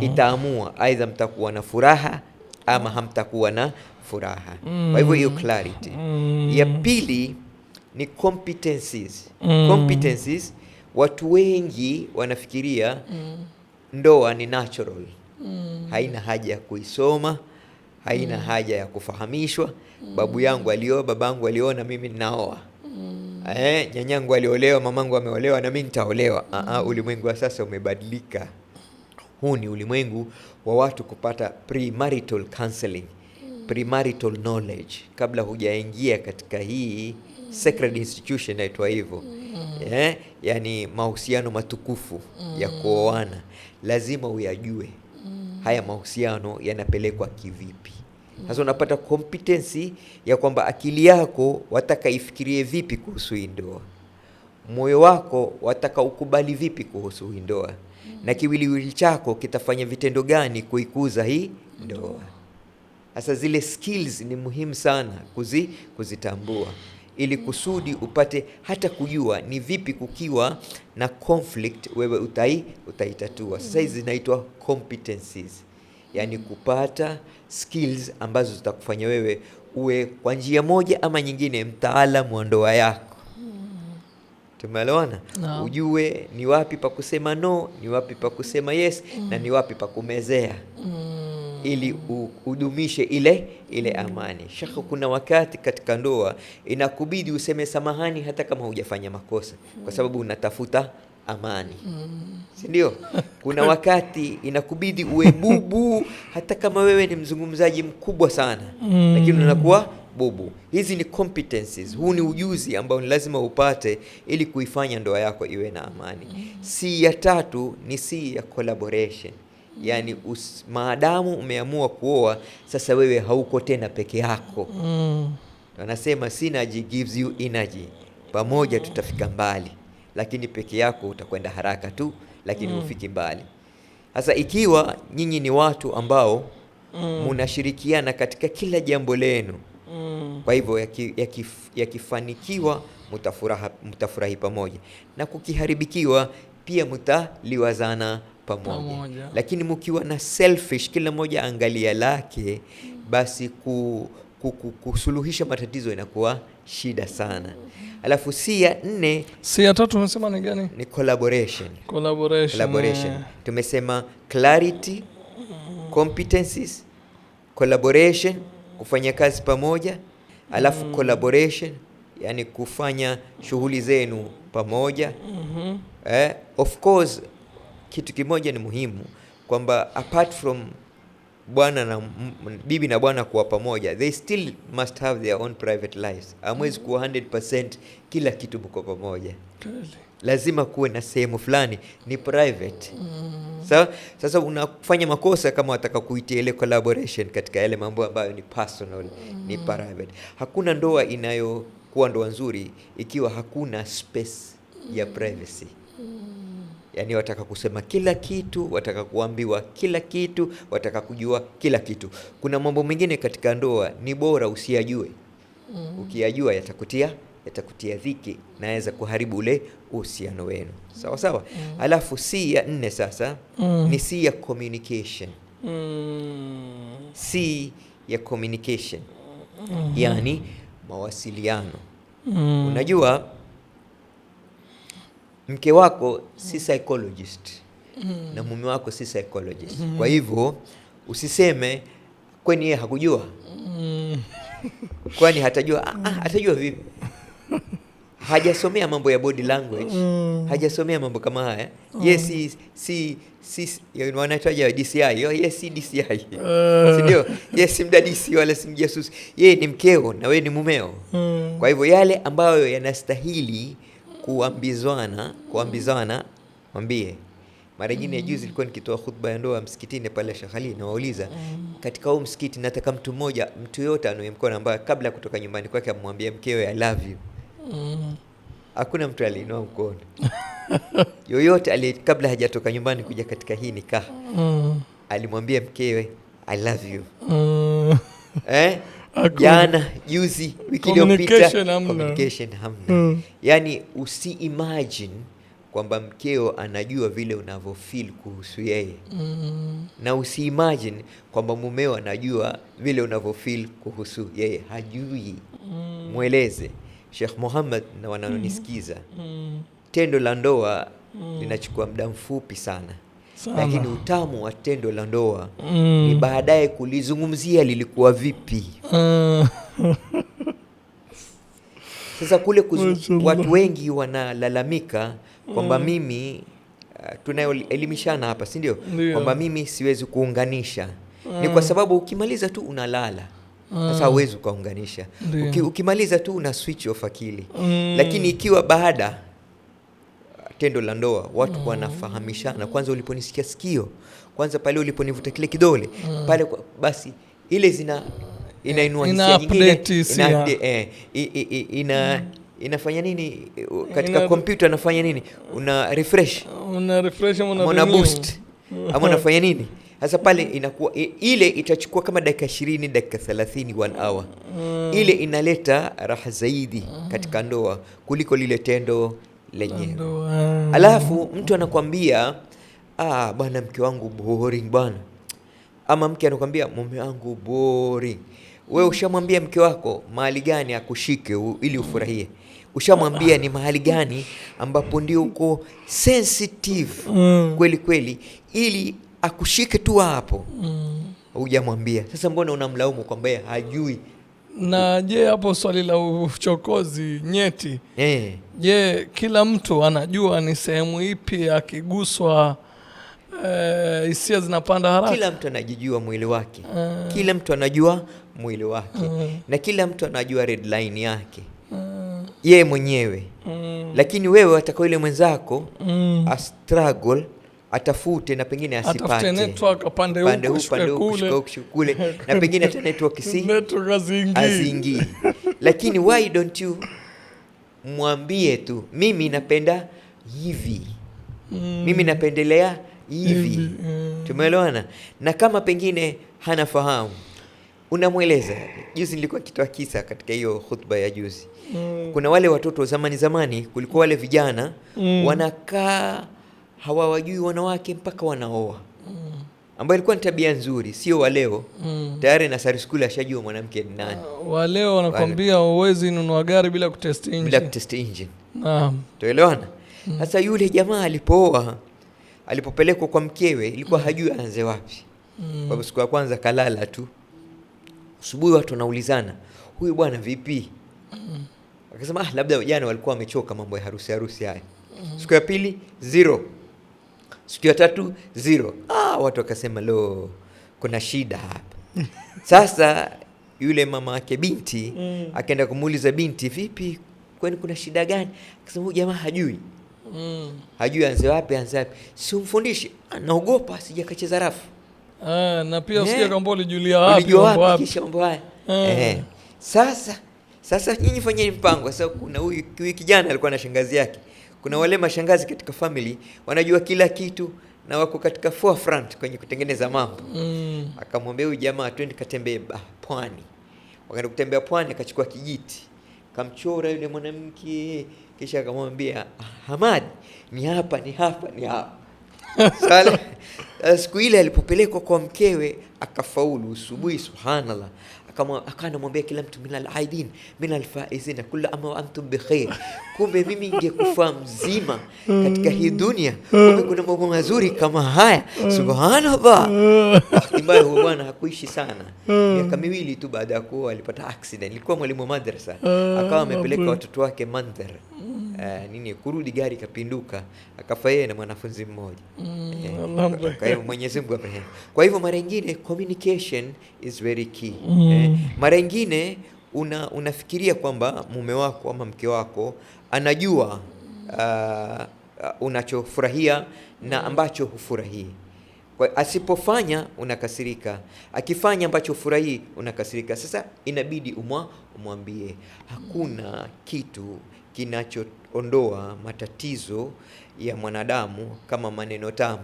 Speaker 2: Itaamua aidha mtakuwa na furaha ama hamtakuwa na furaha. Kwa hivyo hiyo clarity. Ya pili ni competencies. Competencies, watu wengi wanafikiria ndoa ni natural. Haina haja ya kuisoma, haina haja ya kufahamishwa. Babu yangu alioa, babangu aliona, mimi ninaoa. Nyanyangu aliolewa, mamangu ameolewa, na mimi nitaolewa. Ulimwengu wa sasa umebadilika. Huu ni ulimwengu wa watu kupata premarital counseling, premarital knowledge kabla hujaingia katika hii sacred institution inaitwa hivyo. Yani mahusiano matukufu ya kuoana, lazima uyajue haya mahusiano yanapelekwa kivipi. Sasa unapata competency ya kwamba akili yako wataka ifikirie vipi kuhusu hii ndoa, moyo wako wataka ukubali vipi kuhusu hii ndoa, na kiwiliwili chako kitafanya vitendo gani kuikuza hii ndoa. Sasa zile skills ni muhimu sana kuzitambua, ili kusudi upate hata kujua ni vipi kukiwa na conflict wewe utaitatua. Sasa hizi zinaitwa competencies, yani kupata skills ambazo zitakufanya wewe uwe kwa njia moja ama nyingine mtaalamu wa ndoa yako. Tumeelewana? No. Ujue ni wapi pa kusema no, ni wapi pa kusema yes, na ni wapi pa kumezea, ili udumishe ile amani. Shaka kuna wakati katika ndoa inakubidi useme samahani hata kama hujafanya makosa, kwa sababu unatafuta amani. Si ndio? Kuna wakati inakubidi uwe bubu hata kama wewe ni mzungumzaji mkubwa sana, lakini unakuwa bubu. Hizi ni competencies. Huu ni ujuzi ambao ni lazima upate ili kuifanya ndoa yako iwe na amani. Si ya tatu ni si ya collaboration. Yani maadamu umeamua kuoa, sasa wewe hauko tena peke yako. Wanasema synergy gives you energy. Pamoja tutafika mbali, lakini peke yako utakwenda haraka tu, lakini ufiki mbali. Sasa ikiwa nyinyi ni watu ambao munashirikiana katika kila jambo lenu, kwa hivyo yakifanikiwa mtafurahi pamoja, na kukiharibikiwa pia mtaliwazana pamoja. Lakini mkiwa na selfish, kila mmoja angalia lake, basi kusuluhisha matatizo inakuwa shida sana. Alafu si ya nne,
Speaker 1: si ya tatu unasema ni gani?
Speaker 2: Ni collaboration. Tumesema clarity, competencies, collaboration, kufanya kazi pamoja, alafu collaboration, yani kufanya shughuli zenu pamoja. Of course kitu kimoja ni muhimu, kwamba apart from bwana na bibi na bwana kuwa pamoja, they still must have their own private lives. Hamwezi kuwa 100% kila kitu mko pamoja. Lazima kuwe na sehemu fulani ni private. Sasa unafanya makosa kama wataka kuitia ile collaboration katika yale mambo ambayo ni personal, ni private. Hakuna ndoa inayokuwa ndoa nzuri ikiwa hakuna space ya privacy. Yani wataka kusema kila kitu, wataka kuambiwa kila kitu, wataka kujua kila kitu. Kuna mambo mengine katika ndoa ni bora usiyajue. Ukiyajua yatakutia dhiki, na yaweza kuharibu ule uhusiano wenu. Sawa sawa. Alafu si ya nne sasa ni si ya communication. Si ya communication, yani mawasiliano. Unajua mke wako si psychologist na mume wako si psychologist. Kwa hivyo usiseme kwani yeye hakujua. Kwani atajua vipi? Hajasomea mambo ya body language, hajasomea mambo kama haya. Yes, si wanaitaja DCI. Yes, si DCI. Si ndio? Yes, si mdadisi wala si mjasusi. Yeye ni mkeo na wewe ni mumeo. Kwa hivyo yale ambayo yanastahili kuambizana, mwambie. Mara nyingine juzi nilikuwa nikitoa khutba ya ndoa msikitini pale Sheikh Ali, na wauliza katika huo msikiti nataka mtu yote anoe mkono ambaye kabla kutoka nyumbani kwake amwambie mkewe I love you. Hakuna mtu aliinua mkono. Yoyote kabla hajatoka nyumbani kuja katika hii nikah alimwambia mkewe I love you. Jana, juzi, wiki iliyopita communication hamna. Yani imagine kwamba mkeo anajua vile unavyofeel kuhusu yeye. Na imagine kwamba mumeo anajua vile unavyofeel kuhusu yeye. Hajui. Mweleze. Sheikh Muhammad na wananisikiza. Tendo la ndoa linachukua muda mfupi sana. Lakini utamu wa tendo la ndoa ni baadaye kulizungumzia lilikuwa vipi. Sasa kule watu wengi wanalalamika kwamba mimi tunaelimishana hapa, si ndio? Kwamba mimi siwezi kuunganisha. Ni kwa sababu ukimaliza tu unalala. Sasa huwezi kuunganisha. Ukimaliza tu una switch off akili. Lakini ikiwa baada tendo la ndoa watu wanafahamishana, kwanza uliponisikia sikio, kwanza pale uliponivuta kile kidole, pale basi ile inainua hisia nyingine, inafanya nini katika kompyuta, inafanya nini, una refresh una boost ama unafanya nini. Sasa pale inakuwa ile itachukua kama dakika 20, dakika 30, 1 hour. Ile inaleta raha zaidi katika ndoa kuliko lile tendo lenyewe. Alafu mtu anakuambia bwana mke wangu boring bwana, ama mke anakuambia mume wangu boring. Wewe ushamwambia mke wako mahali gani akushike ili ufurahie? Ushamwambia ni mahali gani ambapo ndio uko sensitive kweli kweli ili akushike tu hapo? Hujamwambia. Sasa mbona unamlaumu kwamba yeye hajui?
Speaker 1: Na je, hapo swali la uchokozi nyeti. Je, kila mtu anajua ni sehemu ipi akiguswa hisia zinapanda haraka?
Speaker 2: Kila mtu anajijua mwili wake. Kila mtu anajua mwili wake. Na kila mtu anajua red line yake. Yeye mwenyewe. Lakini wewe atakao ile mwenzako a struggle, atafute na pengine asipate.
Speaker 1: Atafute network pande huko
Speaker 2: kule na pengine hata network azingi. Lakini why don't you mwambie tu, mimi napenda hivi. Mimi napendelea hivi. Tumeelewana? Na kama pengine hana fahamu, unamweleza. Juzi nilikuwa kitoa kisa katika hiyo khutba ya juzi. Kuna wale watoto zamani kulikuwa wale vijana wanakaa hawawajui wanawake mpaka wanaoa. Ambayo ilikuwa ni tabia nzuri, sio wa leo. Tayari na sari school ashajua mwanamke ni nani.
Speaker 1: Wa leo wanakuambia uwezi nunua gari bila kutest engine.
Speaker 2: Bila kutest engine. Naam. Tuelewana? Sasa yule jamaa alipopelekwa kwa mkewe, ilikuwa hajui aanze wapi. Kwa siku ya kwanza kalala tu. Asubuhi watu wanaulizana, huyu bwana vipi? Akasema labda jana walikuwa wamechoka mambo ya harusi haya. Siku ya pili 0. Siku ya tatu 0. Watu wakasema kuna shida hapa. Sasa yule mama yake binti akaenda kumuuliza binti, vipi, kwani kuna shida gani? Akasema huyu jamaa hajui. Hajui anze wapi. Si umfundishe. Naogopa sija kacheza rafu.
Speaker 1: Na pia usije kama ulijulia wapi
Speaker 2: kisha mambo haya. Sasa nyinyi fanyeni mpango. Sasa kuna huyu kijana alikuwa na shangazi yake. Kuna wale mashangazi katika family wanajua kila kitu na wako katika forefront kwenye kutengeneza mambo. Akamwambia huyu jamaa twende katembee pwani. Wakaenda kutembea pwani, akachukua kijiti, kamchora yule mwanamke, kisha akamwambia Hamad, ni hapa. Sala siku ile alipopelekwa kwa mkewe akafaulu. Asubuhi subhanallah akanamwambia kila mtu minal aidin minal faizina kullu amma wa antum bikhair. Kumbe mimi ningekufa mzima katika hii dunia, kumbe kuna mambo mazuri kama haya. Subhanallah. Hatimaye huyo bwana hakuishi sana, miaka 2 tu baada ya kuwa alipata accident. Alikuwa mwalimu wa madrasa, akawa amepeleka watoto wake mandhar kurudi, gari kapinduka, akafa yeye na mwanafunzi mmoja. Kwa hiyo Mwenyezi Mungu apehe. Kwa hivyo mara nyingine communication is very key. Mara nyingine unafikiria kwamba mume wako ama mke wako anajua unachofurahia na ambacho hufurahii. Kwa asipofanya unakasirika, akifanya ambacho hufurahii unakasirika. Sasa inabidi umwambie. Hakuna kitu kinachoondoa matatizo ya mwanadamu kama maneno tamu.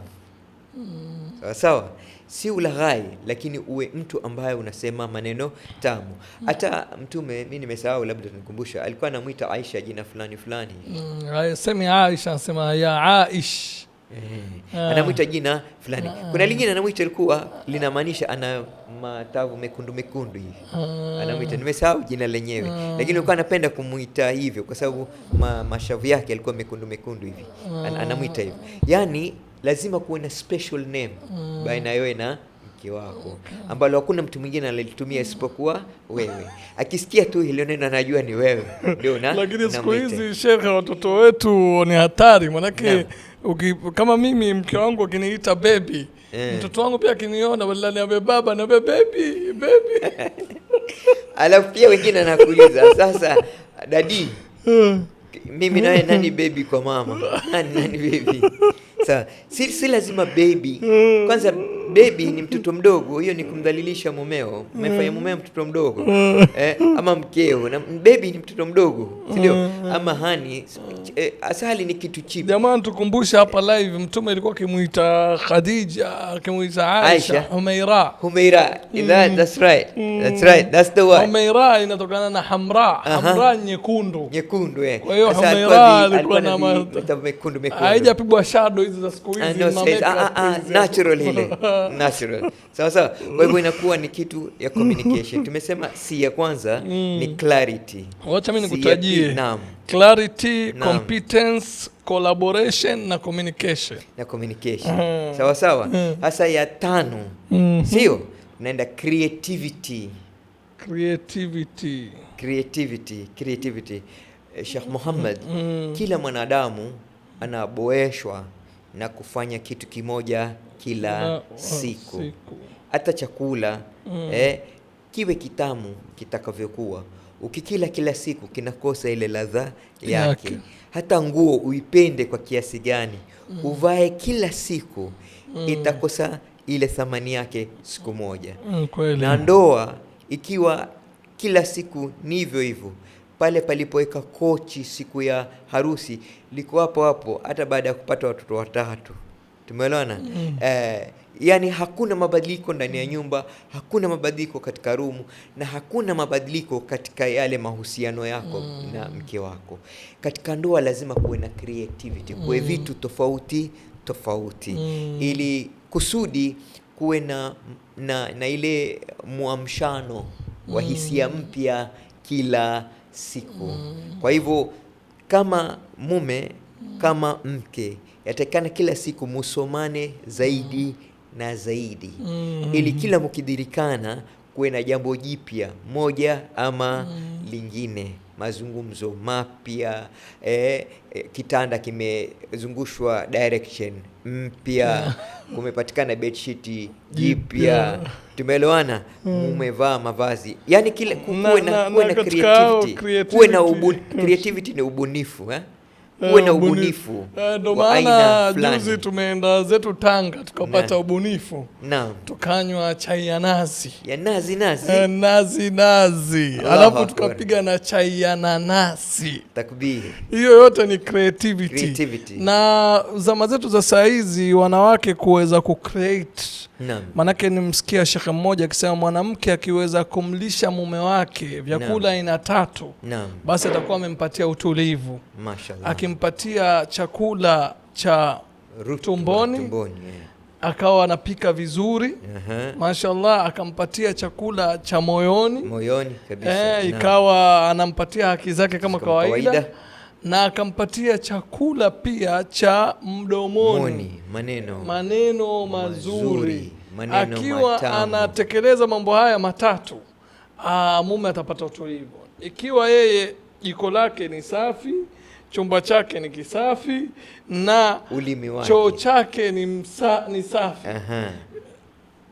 Speaker 2: Sawa, si ulaghai, lakini uwe mtu ambaye unasema maneno tamu. Hata Mtume, mimi nimesahau, labda tunikumbusha, alikuwa anamuita Aisha jina fulani fulani.
Speaker 1: Sema Aisha, anasema ya Aish.
Speaker 2: Anamuita jina fulani. Kuna lingine anamuita ilikuwa linamaanisha ana matavu mekundu hivi. Anamuita, nimesahau jina lenyewe, lakini alikuwa anapenda kumuita hivyo kwa sababu mashavu yake yalikuwa mekundu hivi. Anamuita hivyo. Yani lazima kuwe na special name baina wewe na mke wako, ambalo hakuna mtu mwingine analitumia isipokuwa wewe. Akisikia tu hilo neno anajua ni wewe. Ndio
Speaker 1: lakini siku hizi shekhe, watoto wetu ni hatari, manake kama mimi mke wangu akiniita baby, mtoto wangu pia akiniona wallahi niambia baba na baby. Alafu
Speaker 2: pia wengine anakuuliza sasa, dadi, mimi nawe nani baby kwa mama? Nani baby? Sasa si lazima baby. Kwanza baby ni mtoto mdogo, hiyo ni kumdhalilisha mumeo. Umefanya mumeo mtoto mdogo. Ama mkeo, na baby ni mtoto mdogo, si ndio? Ama hani, asali ni kitu cheap.
Speaker 1: Jamani, tukumbusha hapa live, Mtume alikuwa akimuita Khadija, akimuita Aisha Humaira.
Speaker 2: That's right. That's the word.
Speaker 1: Humaira inatokana na hamra nyekundu.
Speaker 2: Kwa
Speaker 1: hiyo Humaira alikuwa na
Speaker 2: mekundu.
Speaker 1: Haijapigwa shadow hizi za siku hizi,
Speaker 2: natural ile. Natural. Sawa. Kwa hivyo inakuwa ni kitu ya communication. Tumesema si ya kwanza ni clarity.
Speaker 1: Wacha mimi nikutajie. Clarity, competence, collaboration na communication.
Speaker 2: Sawa. Hasa ya 5. Sio? Naenda creativity. Sheikh Muhammad, kila mwanadamu anaboeshwa na kufanya kitu kimoja kila siku. Hata chakula kiwe kitamu kitakavyokuwa, ukikila kila siku kinakosa ile ladha yake. Hata nguo uipende kwa kiasi gani, uvae kila siku, itakosa ile thamani yake siku moja. Na ndoa ikiwa kila siku ni hivyo, pale palipoweka kochi siku ya harusi liko hapo hata baada ya kupata watoto 3. Tumeelewana? Yani hakuna mabadiliko ndani ya nyumba, hakuna mabadiliko katika rumu, na hakuna mabadiliko katika yale mahusiano yako na mke wako. Katika ndoa lazima kuwe na creativity, kuwe vitu tofauti ili kusudi kuwe na ile muamshano wa hisia mpya kila siku. Kwa hivyo kama mume kama mke yatakana kila siku musomane zaidi na zaidi, ili kila mkidirikana kuwe na jambo jipya moja ama lingine, mazungumzo mapya, kitanda kimezungushwa direction mpya, kumepatikana bedsheet jipya. Tumeelewana? Umevaa mavazi, yani kila kuwe na creativity, kuwe na creativity na ubunifu, uwe na ubunifu.
Speaker 1: Ndio maana juzi tumeenda zetu Tanga tukapata ubunifu. Tukanywa chai ya nazi. Nazi. Alafu tukapiga na chai ya nanasi.
Speaker 2: Takbir.
Speaker 1: Hiyo yote ni creativity. Na zama zetu za saa hizi wanawake kuweza kucreate. Manake nimsikia shekhe mmoja akisema mwanamke akiweza kumlisha mume wake vyakula aina 3, basi atakuwa amempatia utulivu.
Speaker 2: Mashallah.
Speaker 1: Akimpatia chakula cha tumboni akawa anapika vizuri. Mashallah, akampatia chakula cha moyoni
Speaker 2: kabisa.
Speaker 1: Ikawa anampatia haki zake kama kawaida. Na akampatia chakula pia cha mdomoni, maneno mazuri. Akiwa anatekeleza mambo haya matatu, mume atapata utulivu. Ikiwa yeye jiko lake ni safi, chumba chake ni kisafi, na choo chake ni safi.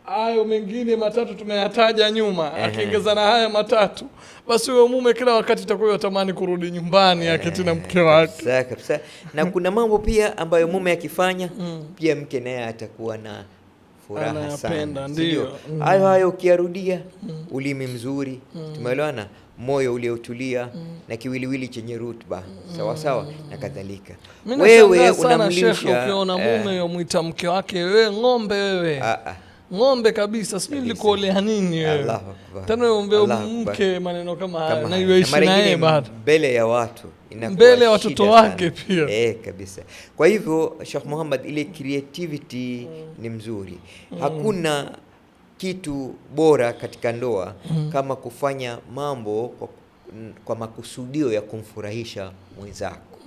Speaker 1: Hayo mengine matatu tumeyataja nyuma. Akiongeza na haya matatu, basi huyo mume kila wakati atakuwa atamani kurudi nyumbani aketi na mke wake.
Speaker 2: Kabisa. Na kuna mambo pia ambayo mume akifanya pia mke naye atakuwa na furaha sana.
Speaker 1: Ndio.
Speaker 2: Hayo ukiarudia, ulimi mzuri, tumeelewana, moyo uliotulia, na kiwiliwili chenye rutuba sawa na kadhalika.
Speaker 1: Wewe unamlisha, ukiona mume yomuita mke wake wewe ng'ombe, wewe ng'ombe kabisa, sijui nilikuolea nini wewe. Tena uombe mke maneno kama haya, na iweishi naye bado
Speaker 2: mbele ya watu,
Speaker 1: mbele ya watoto wake pia.
Speaker 2: Kabisa. Kwa hivyo Sheikh Muhammad, ile creativity ni mzuri. Hakuna kitu bora katika ndoa kama kufanya mambo kwa makusudio ya kumfurahisha mwenzako.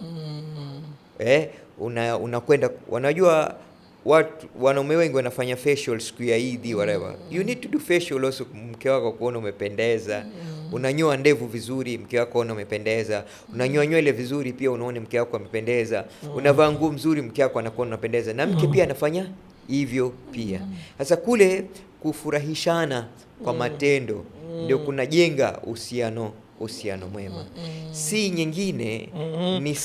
Speaker 2: Unakwenda, wanajua wanaume wengi wanafanya facial siku ya Eid whatever. You need to do facial also, mke wako kuona umependeza. Unanyoa ndevu vizuri, mke wako kuona umependeza. Unanyoa nywele vizuri, pia unaona mke wako amependeza. Unavaa nguo mzuri, mke wako anakuona unapendeza, na mke pia anafanya hivyo pia. Sasa kule kufurahishana kwa matendo ndio kunajenga uhusiano mwema. Si nyingine ni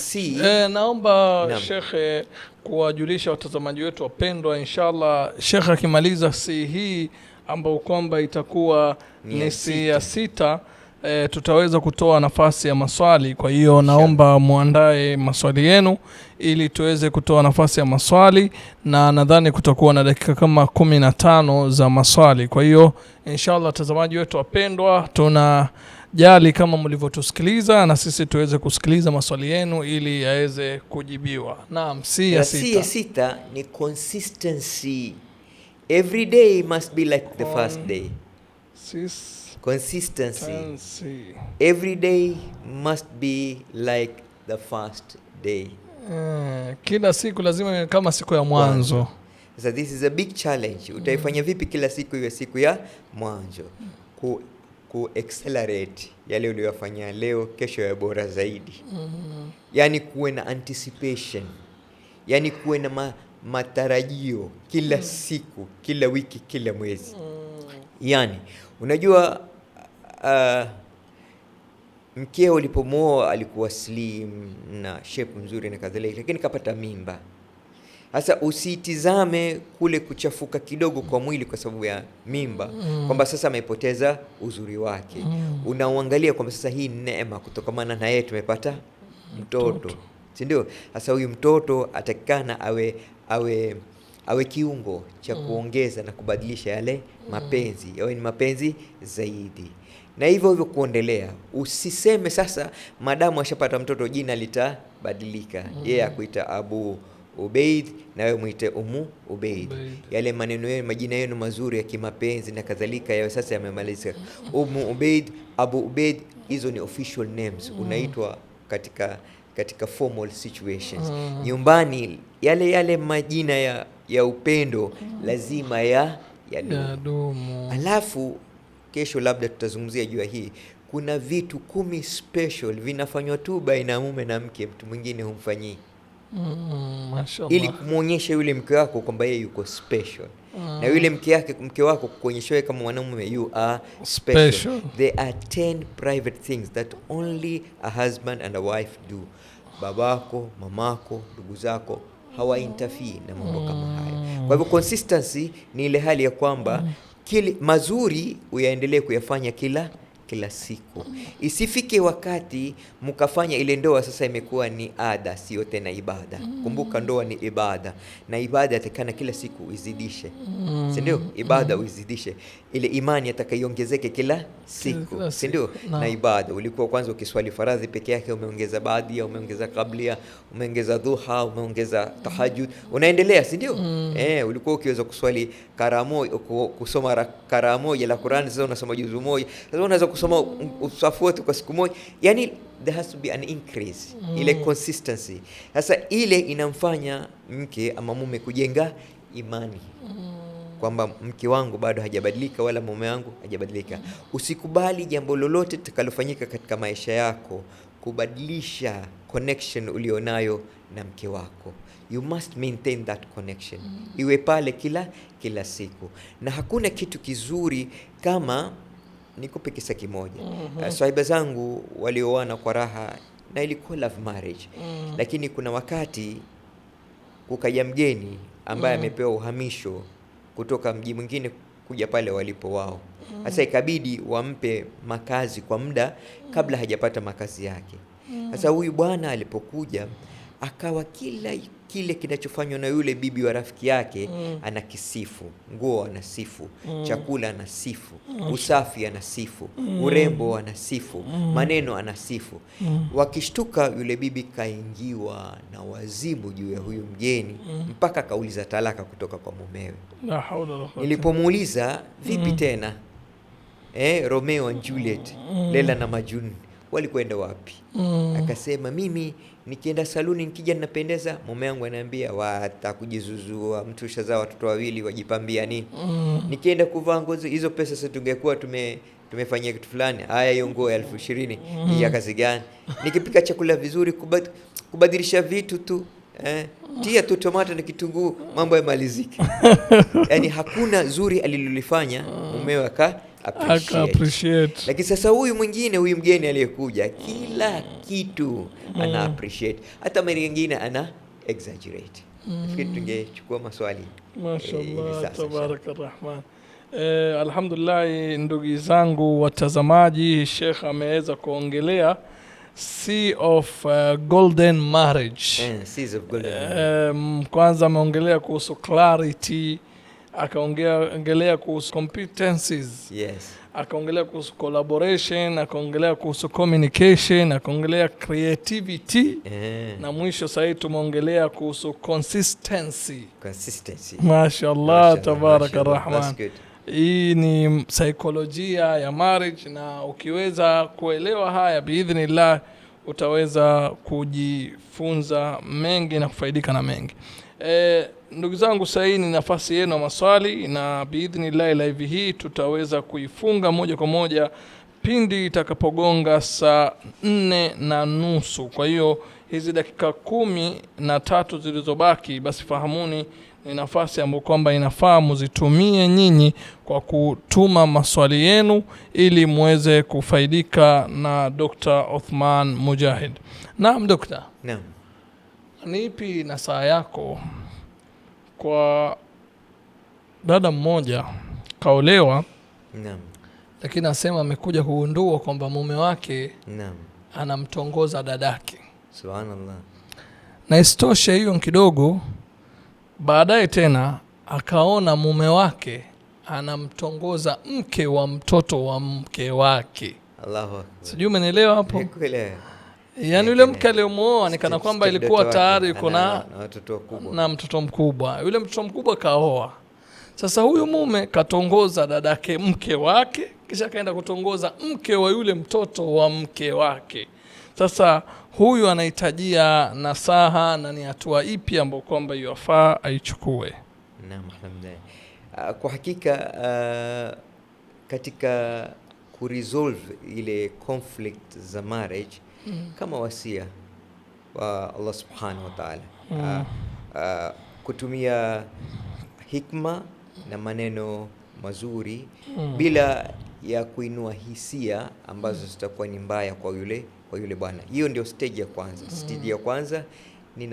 Speaker 1: naomba Sheikh kuwajulisha watazamaji wetu wapendwa, inshallah Sheikh akimaliza si hii ambayo kwamba itakuwa ni si ya 6, tutaweza kutoa nafasi ya maswali. Kwa hiyo naomba muandae maswali yenu ili tuweze kutoa nafasi ya maswali, na nadhani kutakuwa na dakika kama 15 za maswali. Kwa hiyo inshallah watazamaji wetu wapendwa, tunajali kama mlivyotusikiliza na sisi tuweze kusikiliza maswali yenu ili yaweze kujibiwa. Naam, si ya
Speaker 2: 6 ni consistency. Every day must be like the first day. Consistency. Every day must be like the first day.
Speaker 1: Kila siku lazima kama siku ya mwanzo.
Speaker 2: So this is a big challenge. Utaifanya vipi kila siku iwe siku ya mwanzo? Ku accelerate yale uliyofanya leo, kesho ya bora zaidi. Yani kuwe na anticipation. Yani kuwe na matarajio kila siku, kila wiki, kila mwezi. Yani unajua mkeo ulipomwoa alikuwa slim na shape nzuri na kadhalika, lakini kapata mimba. Sasa usitizame kule kuchafuka kidogo kwa mwili kwa sababu ya mimba kwamba sasa amepoteza uzuri wake. Unaangalia kwamba sasa hii neema kutokamana na yeye tumepata mtoto. Si ndio? Sasa huyu mtoto atakana awe kiungo cha kuongeza na kubadilisha yale mapenzi, yawe ni mapenzi zaidi. Na hivyo kuendelea. Usiseme sasa madamu ashapata mtoto jina litabadilika. Yeye akuita Abu Ubaid na wewe muite Ummu Ubaid. Yale maneno yenu, majina yenu mazuri ya kimapenzi na kadhalika yawe sasa yamemalizika. Ummu Ubaid, Abu Ubaid, hizo ni official names. Unaitwa katika formal situations. Nyumbani yale majina ya upendo lazima ya dumu. Alafu kesho labda tutazungumzia juu hii. Kuna vitu 10 special vinafanywa tu baina ya mume na mke, mtu mwingine humfanyii.
Speaker 1: Mashallah.
Speaker 2: Ili kumuonyesha yule mke wako kwamba yeye yuko special. Na yule mke wako kuonyesha wewe kama mwanamume you are special. There are 10 private things that only a husband and a wife do. Babako, mamako, ndugu zako hawainterfere na mambo kama haya. Kwa hivyo consistency ni ile hali ya kwamba kile mazuri uyaendelee kuyafanya kila kila siku. Isifike wakati mkafanya ile ndoa sasa imekuwa ni ada, sio tena ibada. Kumbuka ndoa ni ibada, na ibada yatakana kila siku izidishe, si ndio? Ibada uizidishe, ile imani atakayoongezeke kila siku, si ndio? Na ibada ulikuwa kwanza ukiswali faradhi peke yake, umeongeza baadia, umeongeza kablia, umeongeza dhuha, umeongeza tahajjud, unaendelea, si ndio? Ulikuwa ukiweza kuswali kusoma karaa moja la Qur'an, sasa unasoma juzu moja, sasa unaweza kusoma usafu wote kwa siku moja. Yani there has to be an increase, ile consistency. Sasa ile inamfanya mke ama mume kujenga imani kwamba mke wangu bado hajabadilika wala mume wangu hajabadilika. Usikubali jambo lolote litakalofanyika katika maisha yako kubadilisha connection ulionayo na mke wako. You must maintain that connection. Iwe pale kila siku. Na hakuna kitu kizuri kama, nikupe kisa kimoja. Swahiba zangu walioana kwa raha na ilikuwa love marriage. Lakini kuna wakati kukaja mgeni ambaye amepewa uhamisho kutoka mji mwingine kuja pale walipo wao. Sasa ikabidi wampe makazi kwa muda kabla hajapata makazi yake. Sasa huyu bwana alipokuja akawa kile kinachofanywa na yule bibi wa rafiki yake anakisifu. Nguo anasifu, chakula anasifu, usafi anasifu, urembo anasifu, maneno anasifu. Wakishtuka yule bibi kaingiwa na wazimu juu ya huyu mgeni, mpaka kauliza talaka kutoka kwa mumewe. Nilipomuuliza vipi tena, Romeo and Juliet, Lela na Majnun walikwenda wapi? Akasema mimi nikienda saluni nikija ninapendeza, mume wangu ananiambia watakujizuzua, mtu shazaa watoto wawili wajipambia nini? Nikienda kuvaa nguo hizo, pesa sasa tungekuwa tumefanyia kitu fulani. Haya, hiyo nguo ya 20,000 hii ya kazi gani? Nikipika chakula vizuri, kubadilisha vitu tu, tia tu tomato na kitunguu, mambo yamalizike. Yani hakuna zuri alilolifanya mumewe aka appreciate. Lakini sasa huyu mwingine, huyu mgeni aliyekuja, kila kitu ana appreciate, hata mara nyingine ana exaggerate. Nafikiri tungechukua maswali.
Speaker 1: Mashaallah, tabarakalrahman. Alhamdulillah, ndugu zangu watazamaji, Sheikh ameweza kuongelea Sea of Golden Marriage.
Speaker 2: Seas of Golden Marriage.
Speaker 1: Kwanza ameongelea kuhusu clarity, akaongelea kuhusu competencies, akaongelea kuhusu collaboration, akaongelea kuhusu communication, akaongelea creativity, na mwisho sasa tumeongelea kuhusu consistency. Mashaallah, tabarakalrahman. Hii ni saikolojia ya marriage, na ukiweza kuelewa haya biidhnillah utaweza kujifunza mengi na kufaidika na mengi. Ndugu zangu, sasa hii ni nafasi yenu ya maswali, na biidhnillah live hii tutaweza kuifunga moja kwa moja pindi itakapogonga saa 4:30. Kwa hiyo hizi dakika 13 zilizobaki, basi fahamuni ni nafasi ambayo kwamba inafaa muzitumie nyinyi kwa kutuma maswali yenu ili muweze kufaidika na Dr. Uthman Mujahid. Naam Dr.
Speaker 2: Naam.
Speaker 1: Ni ipi nasaha yako kwa dada mmoja kaolewa,
Speaker 2: Naam,
Speaker 1: lakini asema amekuja kugundua kwamba mume wake
Speaker 2: naam,
Speaker 1: anamtongoza dadake?
Speaker 2: Subhanallah.
Speaker 1: Na istoshe hiyo kidogo, baadaye tena akaona mume wake anamtongoza mke wa mtoto wa mke wake.
Speaker 2: Allahu Akbar.
Speaker 1: Sijui umenielewa hapo?
Speaker 2: Nikuelewa.
Speaker 1: Yaani yule mke aliyemwoa ni kana kwamba ilikuwa tayari yuko na mtoto mkubwa. Yule mtoto mkubwa kaoa. Sasa huyu mume katongoza dadake mke wake, kisha kaenda kutongoza mke wa yule mtoto wa mke wake. Sasa huyu anahitajia nasaha, na ni hatua ipi ambayo kwamba yafaa aichukue?
Speaker 2: Naam, alhamdulillah. Kwa hakika katika kuresolve ile conflict za marriage, kama wasia wa Allah subhanahu wa ta'ala, kutumia hikma na maneno mazuri bila ya kuinua hisia ambazo zitakuwa ni mbaya kwa yule bwana. Hiyo ndio stage ya kwanza. Stage ya kwanza ni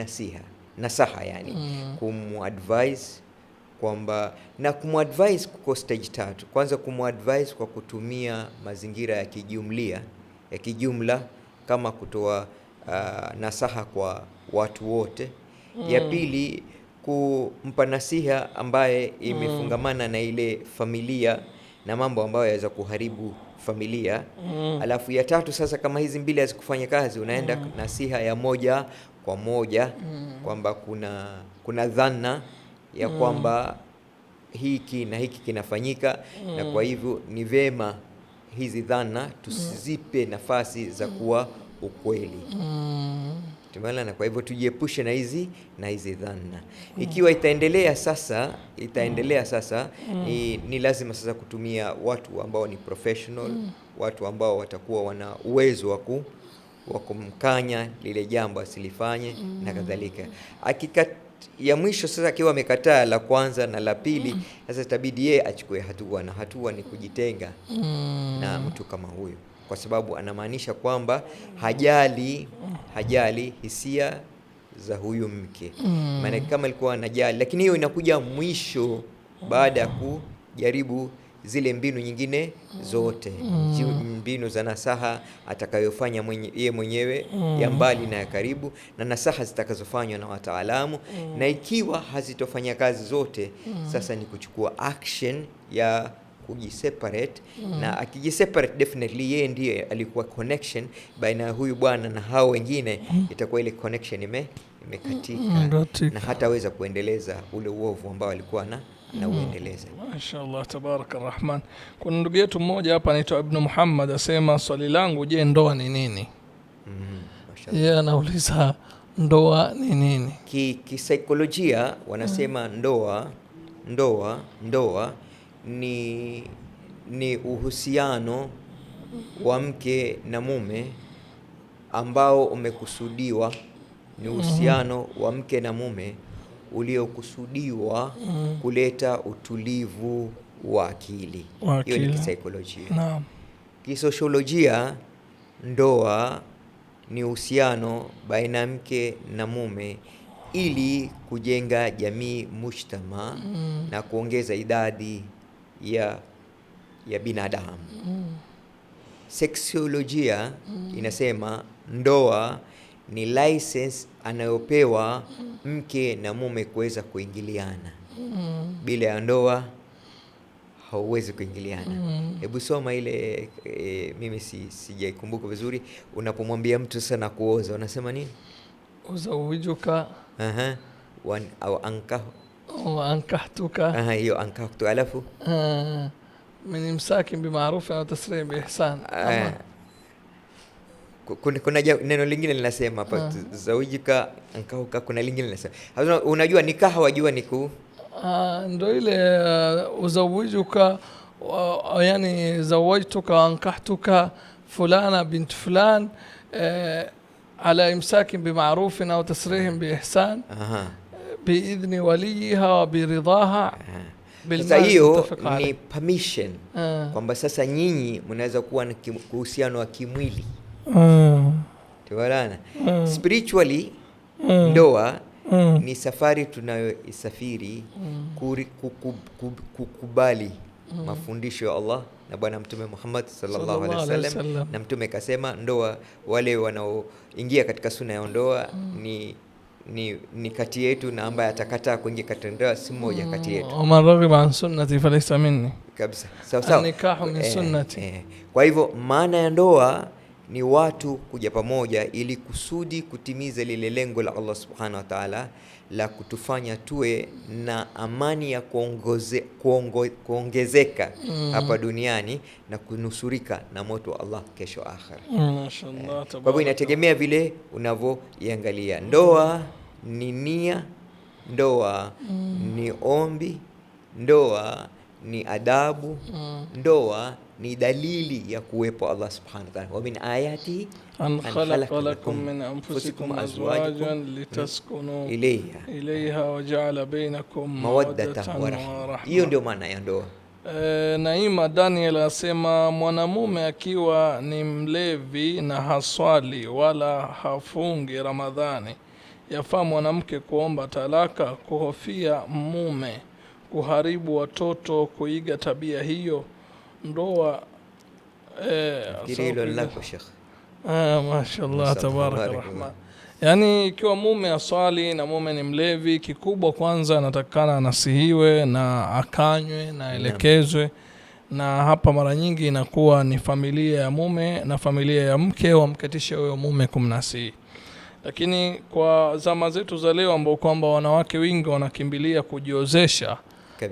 Speaker 2: nasaha, yani kumadvise, kwamba na kumadvise kuko stage 3. Kwanza kumadvise kwa kutumia mazingira ya kijumla kama kutoa nasaha kwa watu wote. Ya pili, kumpa nasiha ambaye imefungamana na ile familia na mambo ambayo yaweza kuharibu familia. Alafu ya tatu sasa, kama hizi mbili hazikufanya kazi, unaenda nasiha ya moja kwa moja kwamba kuna dhana ya kwamba hiki na hiki kinafanyika, na kwa hivyo ni vema hizi dhana tusizipe nafasi za kuwa ukweli. Tumeona, kwa hivyo tujiepushe na hizi dhana. Ikiwa itaendelea sasa ni lazima sasa kutumia watu ambao ni professional, watu ambao watakuwa wana uwezo wa kumkanya lile jambo asilifanye na kadhalika. Ya mwisho sasa, akiwa amekataa la kwanza na la pili, sasa itabidi yeye achukue hatua, na hatua ni kujitenga na mtu kama huyo, kwa sababu anamaanisha kwamba hajali hisia za huyu mke. Maana kama alikuwa anajali, lakini hiyo inakuja mwisho baada ya kujaribu zile mbinu nyingine zote, mbinu za nasaha atakayofanya yeye mwenyewe ya mbali na ya karibu, na nasaha zitakazofanywa na wataalamu. Na ikiwa hazitofanya kazi zote, sasa ni kuchukua action ya kujiseparate. Na akijiseparate, definitely yeye ndiye alikuwa connection baina ya huyu bwana na hao wengine, itakuwa ile connection imekatika, na hataweza kuendeleza ule uovu ambao alikuwa na uendeleza.
Speaker 1: Mashaallah, tabaraka rahman. Kuna ndugu yetu mmoja hapa anaitwa Ibn Muhammad, asema swali langu, je, ndoa ni nini? Yeye anauliza ndoa ni nini?
Speaker 2: Kisaikolojia wanasema ndoa ni uhusiano wa mke na mume ambao umekusudiwa, ni uhusiano wa mke na mume uliokusudiwa kuleta utulivu wa akili. Hiyo ni kisaikolojia.
Speaker 1: Naam.
Speaker 2: Kisosiolojia, ndoa ni uhusiano baina ya mke na mume ili kujenga jamii mujtama na kuongeza idadi ya binadamu. Seksiolojia inasema ndoa ni license anayopewa mke na mume kuweza kuingiliana. Bila ya ndoa hauwezi kuingiliana. Hebu soma ile mimi sijaikumbuka vizuri, unapomwambia mtu sana kuoza unasema nini?
Speaker 1: Uzawijuka
Speaker 2: au
Speaker 1: ankahtuka.
Speaker 2: Hiyo ankahtu, alafu
Speaker 1: min imsakin bimaruf au tasrih biihsan.
Speaker 2: Kuna neno lingine linasema hapa zawijika ankahuka, kuna lingine linasema. Unajua nikaha, wajua niku
Speaker 1: ndo ile uzawijuka, yani zawajtuka ankahtuka fulana bint fulan ala imsakin bimaruf au tasrih biihsan biidhni waliha wa biridhaha.
Speaker 2: Sasa hiyo ni permission kwamba sasa nyinyi mnaweza kuwa na uhusiano wa kimwili. Tuwalana spiritually, ndoa ni safari tunayoisafiri kukubali mafundisho ya Allah na Bwana Mtume Muhammad sallallahu alaihi wasallam. Na Mtume kasema ndoa, wale wanaoingia katika sunna ya ndoa ni kati yetu, na ambaye atakataa kuingia katika ndoa si mmoja kati yetu.
Speaker 1: Man raghiba an sunnati falaysa minni,
Speaker 2: kabisa. Sawa.
Speaker 1: Nikahu min sunnati.
Speaker 2: Kwa hivyo maana ya ndoa ni watu kuja pamoja ili kusudi kutimiza lile lengo la Allah subhanahu wa ta'ala la kutufanya tuwe na amani ya kuongezeka hapa duniani na kunusurika na moto wa Allah kesho akhera.
Speaker 1: Mashaallah.
Speaker 2: Kwa hivyo inategemea vile unavyoiangalia. Ndoa ni nia, ndoa ni ombi, ndoa ni adabu, ndoa ni dalili ya kuwepo Allah subhanahu wa ta'ala. Wa min ayati
Speaker 1: an khalaqa lakum min anfusikum azwajan litaskunu ilayha wa ja'ala bainakum mawaddatan wa rahma.
Speaker 2: Hiyo ndio maana ya ndoa.
Speaker 1: Naima Daniel asema mwanamume akiwa ni mlevi na haswali wala hafungi Ramadhani, yafaa mwanamke kuomba talaka kuhofia mume kuharibu watoto, kuiga tabia hiyo, ndoa
Speaker 2: hilo lako Sheikh.
Speaker 1: Mashaallah, tabaraka rahman. Yani ikiwa mume aswali na mume ni mlevi, kikubwa kwanza anatakana anasihiwe na akanywe na elekezwe. Na hapa mara nyingi inakuwa ni familia ya mume na familia ya mke wamketishe huyo mume kumnasihi. Lakini kwa zama zetu za leo ambao kwamba wanawake wengi wanakimbilia kujiozesha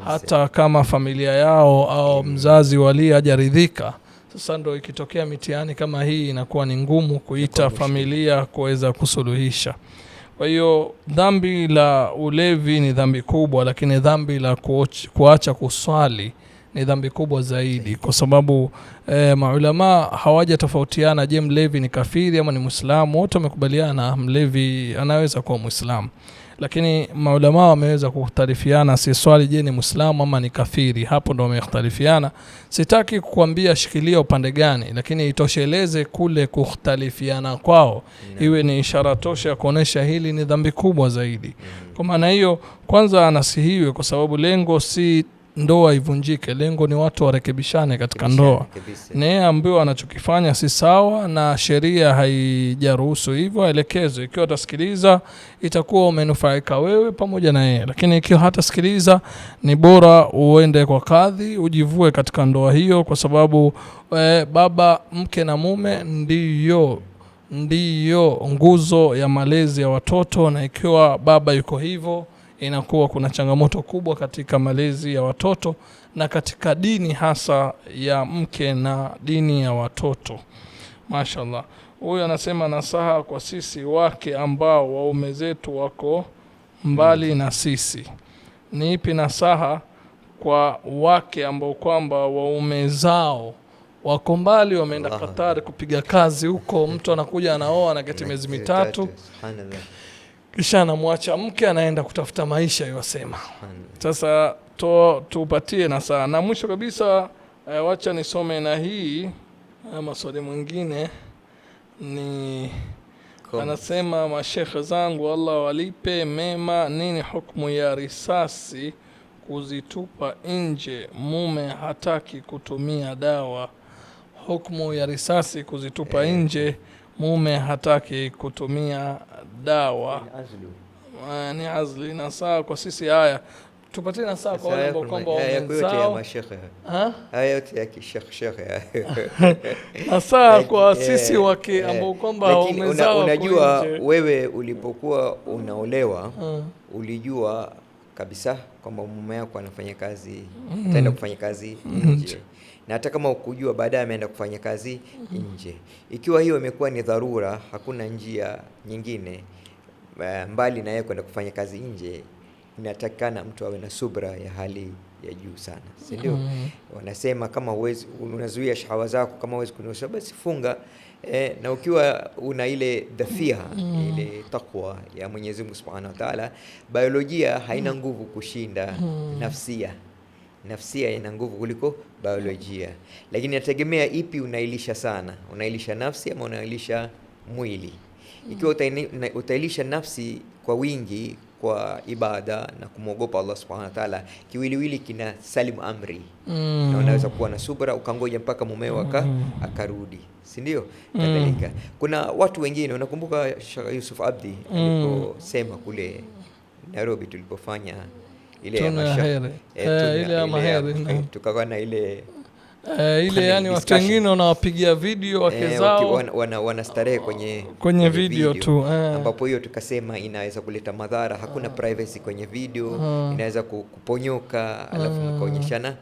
Speaker 1: hata kama familia yao au mzazi wali hajaridhika, sasa ndio ikitokea mitihani kama hii inakuwa ni ngumu kuita familia kuweza kusuluhisha. Kwa hiyo dhambi la ulevi ni dhambi kubwa, lakini dhambi la kuacha kuswali ni dhambi kubwa zaidi, kwa sababu maulama hawaja tofautiana, je, mlevi ni kafiri ama ni Muislamu? Wote wamekubaliana mlevi anaweza kuwa Muislamu, lakini maulama wameweza kukhtalifiana si swali je ni Muislamu ama ni kafiri. Hapo ndo wamekhtalifiana. Sitaki kukuambia shikilia upande gani, lakini itosheleze kule kukhtalifiana kwao iwe ni ishara tosha ya kuonesha hili ni dhambi kubwa zaidi. Kwa maana hiyo kwanza anasihiwe, kwa sababu lengo si ndoa ivunjike, lengo ni watu warekebishane katika ndoa. Naye ambaye anachokifanya si sawa na sheria haijaruhusu hivyo, elekezo. Ikiwa utasikiliza itakuwa umenufaika wewe pamoja na yeye, lakini ikiwa hatasikiliza ni bora uende kwa kadhi ujivue katika ndoa hiyo, kwa sababu baba, mke na mume ndiyo nguzo ya malezi ya watoto, na ikiwa baba yuko hivyo inakuwa kuna changamoto kubwa katika malezi ya watoto na katika dini hasa ya mke na dini ya watoto. Mashaallah. Huyu anasema nasaha kwa sisi wake ambao waume zetu wako mbali na sisi. Ni ipi nasaha kwa wake ambao kwamba waume zao wako mbali, wameenda Qatar kupiga kazi huko, mtu anakuja anaoa na kati miezi mitatu, kisha anamwacha mke anaenda kutafuta maisha yosema. Sasa tupatie nasaha. Na mwisho kabisa wacha nisome na hii maswali mwingine ni anasema, mashekhe zangu Allah walipe mema, nini hukumu ya risasi kuzitupa nje, mume hataki kutumia dawa? Hukumu ya risasi kuzitupa nje, mume hataki kutumia dawa ni azli. Na saa kwa sisi haya tupatie na saa kwa wale ambao kwamba wamezao haya yote ya kishekhe na saa kwa sisi wake ambao kwamba wamezao.
Speaker 2: Unajua wewe ulipokuwa unaolewa ulijua kabisa kwamba mume wako anafanya kazi, ataenda kufanya kazi nje, na hata kama ukujua baadaye ameenda kufanya kazi nje. Ikiwa hiyo imekuwa ni dharura, hakuna njia nyingine mbali na yeye kwenda kufanya kazi nje, inatakana mtu awe na subra ya hali ya juu sana, si ndio? Wanasema kama huwezi unazuia shahawa zako, kama huwezi kunyosha basi funga. Na ukiwa una ile dhafia ile takwa ya Mwenyezi Mungu Subhanahu wa Ta'ala, biolojia haina nguvu kushinda nafsia ina nguvu kuliko biolojia. Lakini inategemea ipi unailisha sana, unailisha nafsi ama unailisha mwili. Ikiwa utailisha nafsi kwa wingi kwa ibada na kumwogopa Allah Subhanahu wa Ta'ala, kiwiliwili kina salimu amri, na unaweza kuwa na subra ukangoja mpaka mumeo akarudi, si ndio? Kadhalika kuna watu wengine, unakumbuka Sheikh Yusuf Abdi aliposema kule Nairobi tulipofanya ile ya maheri, tukawa na ile
Speaker 1: yani watu wengine wanawapigia video wake zao
Speaker 2: wanastarehe kwenye video tu, ambapo hiyo tukasema inaweza kuleta madhara. Hakuna privacy kwenye video, inaweza kuponyoka, alafu mkaonyeshana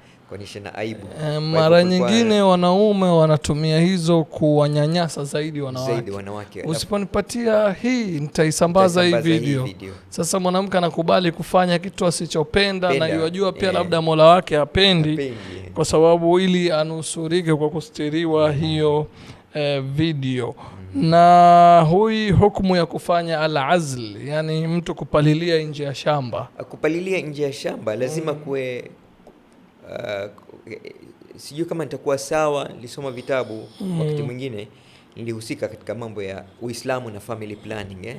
Speaker 2: aibu.
Speaker 1: Mara nyingine wanaume wanatumia hizo kuwanyanyasa zaidi wanawake. Usiponipatia hii nitaisambaza hii video. Sasa mwanamke anakubali kufanya kitu asichopenda na yajua pia labda Mola wake hapendi, kwa sababu ili anusurike kwa kustiriwa hiyo video. Na hui hukumu ya kufanya al-azl, yani mtu kupalilia nje ya shamba.
Speaker 2: Kupalilia nje ya shamba lazima kuwe sijui kama nitakuwa sawa. Nilisoma vitabu wakati mwingine, nilihusika katika mambo ya Uislamu na family planning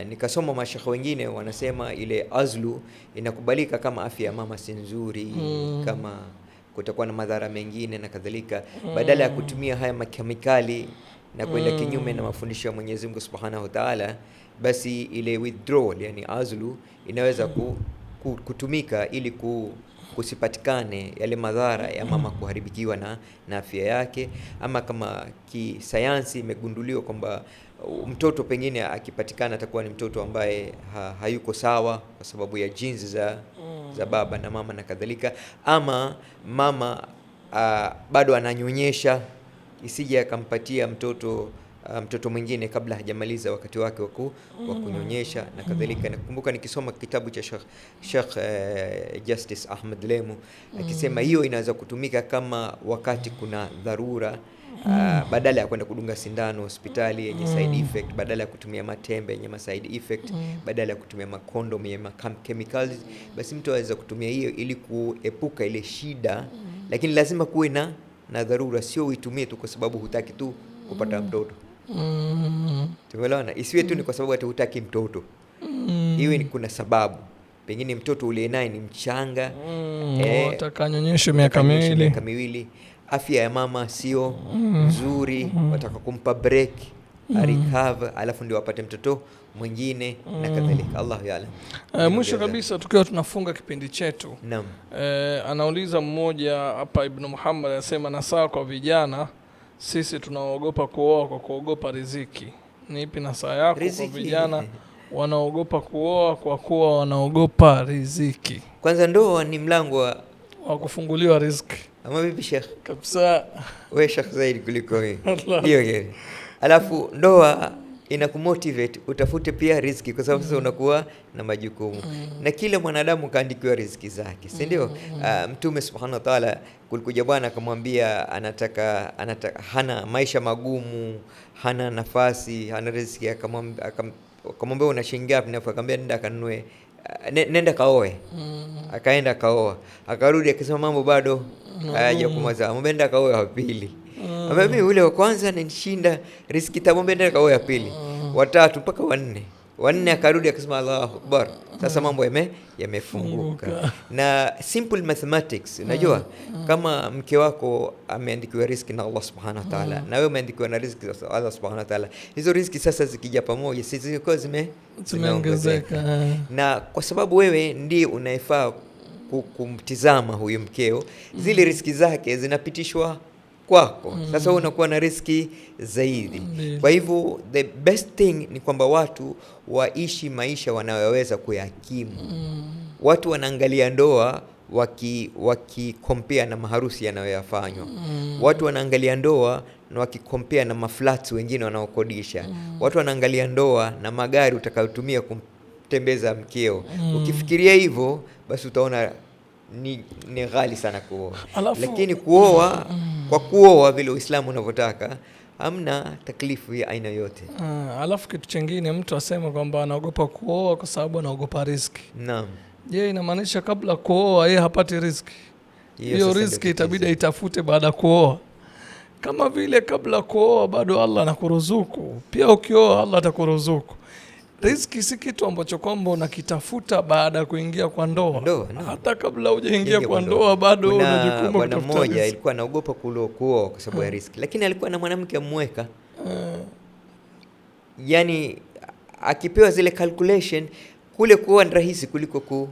Speaker 2: nikasoma mashekhe wengine wanasema ile azlu inakubalika kama afya ya mama si nzuri, kama kutakuwa na madhara mengine na kadhalika, badala ya kutumia haya makemikali na kwenda kinyume na mafundisho ya Mwenyezi Mungu Subhanahu wa Ta'ala, basi ile withdrawal, yani azlu, inaweza kutumika ili kusipatikane yale madhara ya mama kuharibikiwa na afya yake. Ama kama kisayansi imegunduliwa kwamba mtoto pengine akipatikana atakuwa ni mtoto ambaye hayuko sawa kwa sababu ya genes za baba na mama na kadhalika, ama mama bado ananyonyesha, isije akampatia mtoto mwingine kabla hajamaliza wakati wake wa kunyonyesha na kadhalika. Nakumbuka nikisoma kitabu cha Sheikh Justice Ahmed Lemu akisema hiyo inaweza kutumika kama wakati kuna dharura, badala ya kwenda kudunga sindano hospitali yenye side effect, badala ya kutumia matembe yenye side effect, badala ya kutumia makondom yenye chemicals, basi mtu aweza kutumia hiyo ili kuepuka ile shida, lakini lazima kuwe na dharura, sio uitumie tu kwa sababu hutaki tu kupata mtoto. Tumeelewana? Isiwe tu ni kwa sababu ati hutaki mtoto. Iwe ni kuna sababu. Pengine mtoto ule naye ni mchanga,
Speaker 1: atakanyonyesha miaka miwili.
Speaker 2: Afya ya mama sio nzuri, wataka kumpa break, recover, alafu ndio wapate mtoto mwingine na kadhalika. Allahu ya'lam.
Speaker 1: Mwisho kabisa tukiwa tunafunga kipindi chetu.
Speaker 2: Naam.
Speaker 1: Anauliza mmoja hapa, Ibn Muhammad anasema, nasaa kwa vijana, sisi tunaogopa kuoa kwa kuogopa riziki. Ni ipi nasaa yako kwa vijana wanaogopa kuoa kwa kuwa wanaogopa riziki?
Speaker 2: Kwanza ndoa ni mlango
Speaker 1: wa kufunguliwa riziki.
Speaker 2: Ama vipi Sheikh?
Speaker 1: Kabisa.
Speaker 2: Wewe Sheikh zaidi kuliko wewe. Hiyo. Alafu ndoa inakumotivate utafute pia riziki, kwa sababu sasa unakuwa na majukumu. Na kila mwanadamu kaandikiwa riziki zake, si ndio? Mtume Subhanahu wa Ta'ala kulikuja bwana akamwambia anataka hana maisha magumu, hana nafasi, hana riziki, akamwambia una shilingi ngapi? Akamwambia nenda kanunue, nenda kaoe. Akaenda kaoa, akarudi akisema mambo bado hayajakumaza. Amwambia nenda kaoe wa pili. Mimi ule wa kwanza nishinda riziki, tamwambia nenda kaoe wa pili, watatu mpaka wanne akarudi akasema Allahu Akbar. Sasa mambo yamefunguka. Na simple mathematics, unajua kama mke wako ameandikiwa riziki na Allah Subhanahu wa Ta'ala, na wewe umeandikiwa na riziki na Allah Subhanahu wa Ta'ala, hizo riziki sasa zikija pamoja zilikuwa zimeongezeka. Na kwa sababu wewe ndiye unaifaa kumtizama huyu mkeo, zile riziki zake zinapitishwa kwako. Sasa wewe unakuwa na riziki zaidi. Kwa hivyo the best thing ni kwamba watu waishi maisha wanayoweza kuyakimu. Watu wanaangalia ndoa compare na maharusi yanayoyafanywa. Watu wanaangalia ndoa na compare na maflats wengine wanaokodisha. Watu wanaangalia ndoa na magari utakayotumia kumtembeza mkeo. Ukifikiria hivyo, basi utaona ni ghali sana kuoa. Lakini kuoa kwa kuoa vile Uislamu unavyotaka, hamna taklifu ya aina yote.
Speaker 1: Alafu kitu kingine, mtu asema kwamba anaogopa kuoa kwa sababu anaogopa riziki.
Speaker 2: Naam.
Speaker 1: Je, inamaanisha kabla kuoa yeye hapati riziki? Hiyo riziki itabidi itafute baada ya kuoa. Kama vile kabla kuoa bado Allah anakuruzuku, pia ukioa Allah atakuruzuku. Riziki si kitu ambacho kwamba unakitafuta baada ya kuingia kwa ndoa. No. Hata kabla hujaingia kwa ndoa bado una jukumu kutafuta.
Speaker 2: Bwana mmoja alikuwa anaogopa kuoa kwa sababu ya riziki, lakini alikuwa na mwanamke amweka. Yani akipewa zile calculation, kule kuoa ni rahisi kuliko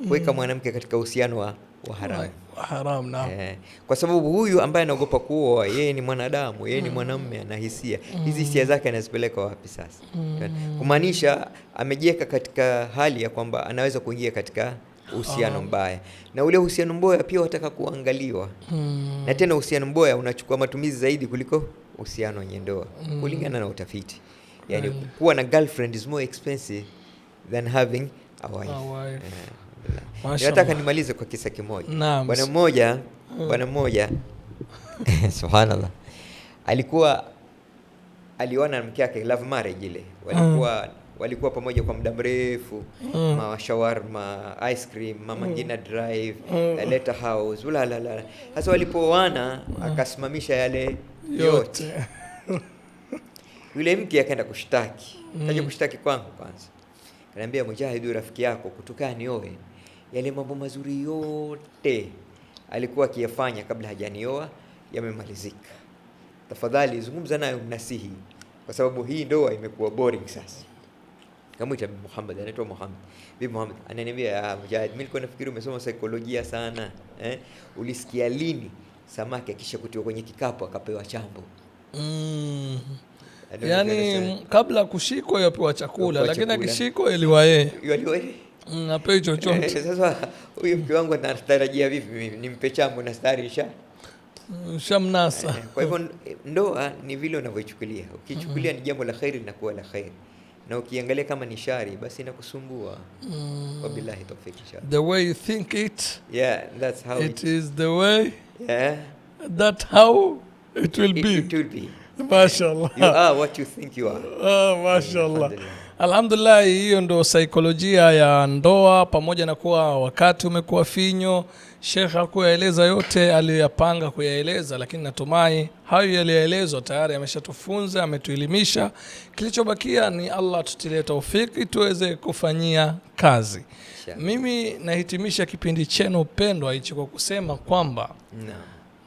Speaker 2: kuweka mwanamke katika uhusiano wa haramu. Kwa sababu huyu ambaye anaogopa kuoa, yeye ni mwanadamu, yeye ni mwanamume, ana hisia. Hizi hisia zake anazipeleka wapi sasa? Kumaanisha amejiweka katika hali ya kwamba anaweza kuingia katika uhusiano mbaya, na ule uhusiano mbaya pia wataka kuangaliwa. Na tena uhusiano mbaya unachukua matumizi zaidi kuliko uhusiano wenye ndoa, kulingana na utafiti. Yani kuwa na girlfriend is more expensive than having a wife. Nataka nimalize kwa kisa kimoja. Bwana mmoja subhanallah, aliona na mke wake, love marriage ile, walikuwa pamoja kwa muda mrefu, shawarma, ice cream, mama ngina drive, later house, la. Sasa walipoana akasimamisha yale yote. Yule mke akaenda kushtaki. Kaja kushtaki kwangu kwanza. Kaniambia, Mujahid, rafiki yako kutoka nioe, yale mambo mazuri yote alikuwa akiyafanya kabla hajanioa yamemalizika. Tafadhali zungumza naye mnasihi, kwa sababu hii ndoa imekuwa boring sasa. Kamuita Bibi Muhammad, anaitwa Muhammad. Bibi Muhammad ananiambia, Mujahid, mimi nilikuwa nafikiri umesoma saikolojia sana. Ulisikia lini samaki akishakutiwa kwenye kikapu akapewa chambo?
Speaker 1: Yani kabla kushikwa yapewa chakula, lakini akishikwa eliwa yeye. Napewa chochote.
Speaker 2: Sasa huyu mke wangu anatarajia vipi mimi nimpe chambo na stari
Speaker 1: shamnasa?
Speaker 2: Kwa hivyo ndoa ni vile unavyoichukulia. Ukichukulia ni jambo la khairi linakuwa la khairi, na ukiangalia kama ni shari basi inakusumbua. Wabillahi tawfik inshallah.
Speaker 1: The way you think it,
Speaker 2: that's how
Speaker 1: it is the way,
Speaker 2: that's
Speaker 1: how it will be.
Speaker 2: It will be.
Speaker 1: Mashallah.
Speaker 2: You are what you think you are.
Speaker 1: Mashallah. Alhamdulillah, hiyo ndo saikolojia ya ndoa, pamoja na kuwa wakati umekuwa finyo. Sheikh hakuyaeleza yote aliyoyapanga kuyaeleza, lakini natumai hayo yaliyoelezwa tayari ameshatufunza, ametuelimisha. Kilichobakia ni Allah tutilie taufiki tuweze kufanyia kazi. Mimi nahitimisha kipindi chenu pendwa hichi kwa kusema kwamba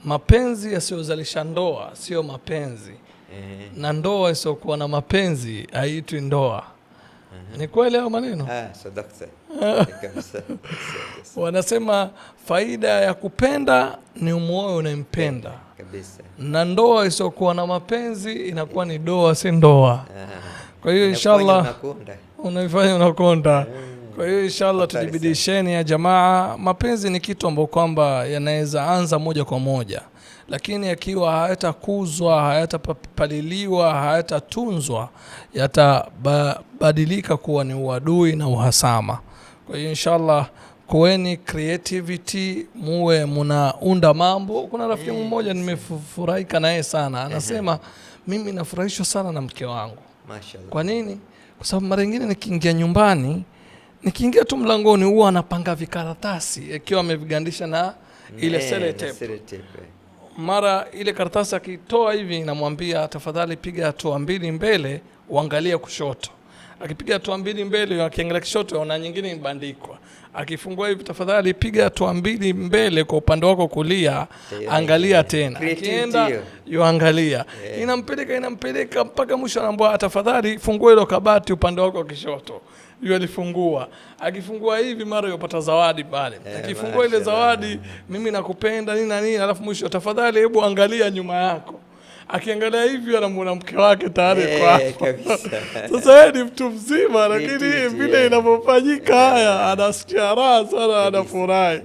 Speaker 1: mapenzi yasiyozalisha ndoa sio mapenzi, na ndoa isiyokuwa na mapenzi haitwi ndoa. Ni kweli hayo maneno?
Speaker 2: Sadaqta.
Speaker 1: Wanasema faida ya kupenda ni moyo unayempenda kabisa, na ndoa isiyokuwa na mapenzi inakuwa ni doa, si ndoa. Kwa hiyo inshallah unaifanya unakonda. Kwa hiyo inshallah tujibidisheni ya jamaa. Mapenzi ni kitu ambacho kwamba yanaweza anza moja kwa moja, lakini akiwa hayatakuzwa, hayatapaliliwa, hayatatunzwa, yatabadilika kuwa ni uadui na uhasama. Kwa hiyo inshallah kuweni creativity, muwe mnaunda mambo. Kuna rafiki mmoja nimefurahika naye sana, anasema mimi nafurahishwa sana na mke wangu.
Speaker 2: Mashaallah. Kwa
Speaker 1: nini? Kwa sababu mara nyingine nikiingia nyumbani, nikiingia tu mlangoni huwa anapanga vikaratasi akiwa amevigandisha na ile sellotape. Mara ile karatasi akitoa hivi namwambia, tafadhali piga hatua 2 mbele uangalia kushoto. Akipiga hatua 2 mbele akiangalia kushoto aona nyingine imebandikwa. Akifungua hivi, tafadhali piga hatua 2 mbele kwa upande wako kulia, angalia tena. Akienda yuangalia. Inampeleka mpaka mwisho, anaambia tafadhali fungua ile kabati upande wako wa kushoto. Yule alifungua. Akifungua hivi mara yopata zawadi pale. Akifungua ile zawadi, mimi nakupenda nini na nini, alafu mwisho tafadhali hebu angalia nyuma yako. Akiangalia hivi anamuona mke wake tayari kwa kabisa. Sasa yeye ni mtu mzima, lakini vile inavyofanyika haya anasikia raha sana, anafurahi.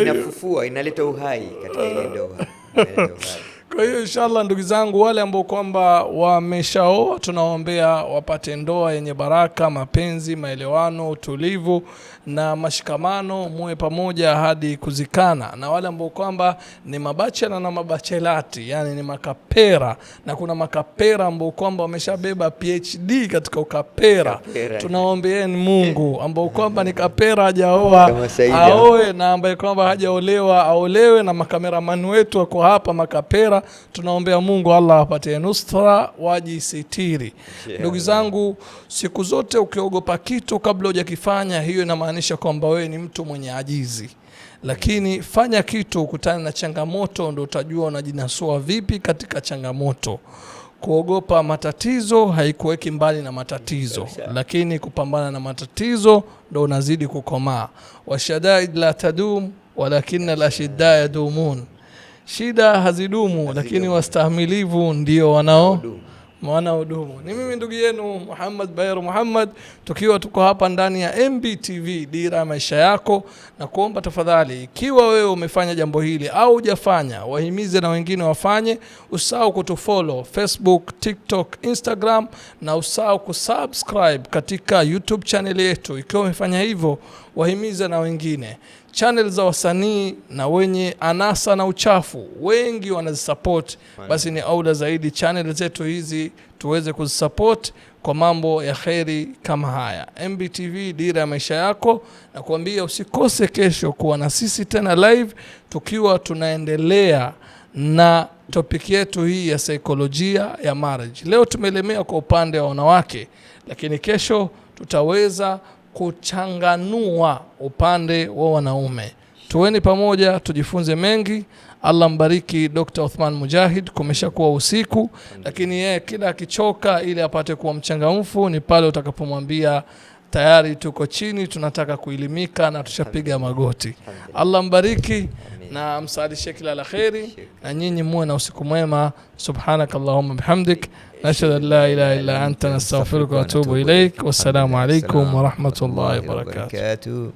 Speaker 2: Inafufua, inaleta uhai katika ile ndoa.
Speaker 1: Kwa hiyo inshallah ndugu zangu, wale ambao kwamba wameshaoa tunawaombea wapate ndoa yenye baraka, mapenzi, maelewano, utulivu na mashikamano, muwe pamoja hadi kuzikana. Na wale ambao kwamba ni mabachela na mabachelati, yani ni makapera, na kuna makapera ambao kwamba wameshabeba PhD katika ukapera, tunaombeeni Mungu ambao kwamba ni kapera hajaoa aoe, na ambaye kwamba hajaolewa aolewe, na makameramani wetu wako hapa makapera, tunaombea Mungu Allah apate nusra wajisitiri. Ndugu zangu, siku zote ukiogopa kitu kabla hujakifanya, hiyo inamaanisha kwamba wewe ni mtu mwenye ajizi. Lakini fanya kitu, ukutane na changamoto, ndio utajua unajinasua vipi katika changamoto. Kuogopa matatizo haikuweki mbali na matatizo, lakini kupambana na matatizo ndio unazidi kukomaa. Washadaid la tadum walakinna la shidda yadumun. Shida hazidumu, lakini wastahimilivu ndio wanaodumu. Ni mimi ndugu yenu Muhammad Bayer Muhammad, tukiwa tuko hapa ndani ya MBTV Dira ya Maisha Yako, na kuomba tafadhali, ikiwa wewe umefanya jambo hili au hujafanya, wahimize na wengine wafanye. Usahau kutufollow Facebook, TikTok, Instagram, na usahau kusubscribe katika YouTube channel yetu. Ikiwa umefanya hivyo, wahimize na wengine. Channel za wasanii na wenye anasa na uchafu wengi wanazisupport, basi ni aula zaidi channel zetu hizi tuweze kuzisupport kwa mambo ya khairi kama haya. MBTV Dira ya Maisha Yako, na kuambia usikose kesho kuwa na sisi tena live, tukiwa tunaendelea na topic yetu hii ya saikolojia ya marriage. Leo tumelemea kwa upande wa wanawake, lakini kesho tutaweza kuchanganua upande wa wanaume. Tuweni pamoja tujifunze mengi. Allah mbariki Dr. Uthman Mujahid. Kumeshakuwa usiku, lakini yeye kila akichoka ili apate kuwa mchangamfu ni pale utakapomwambia tayari tuko chini, tunataka kuelimika na tushapiga magoti. Allah mbariki na msaadishe kila la kheri, na nyinyi muwe na usiku mwema. Subhanakallahumma bihamdik, nashhadu an la ilaha illa anta, nastaghfiruka wa atubu ilaik. Wassalamu alaykum wa rahmatullahi wa barakatuh.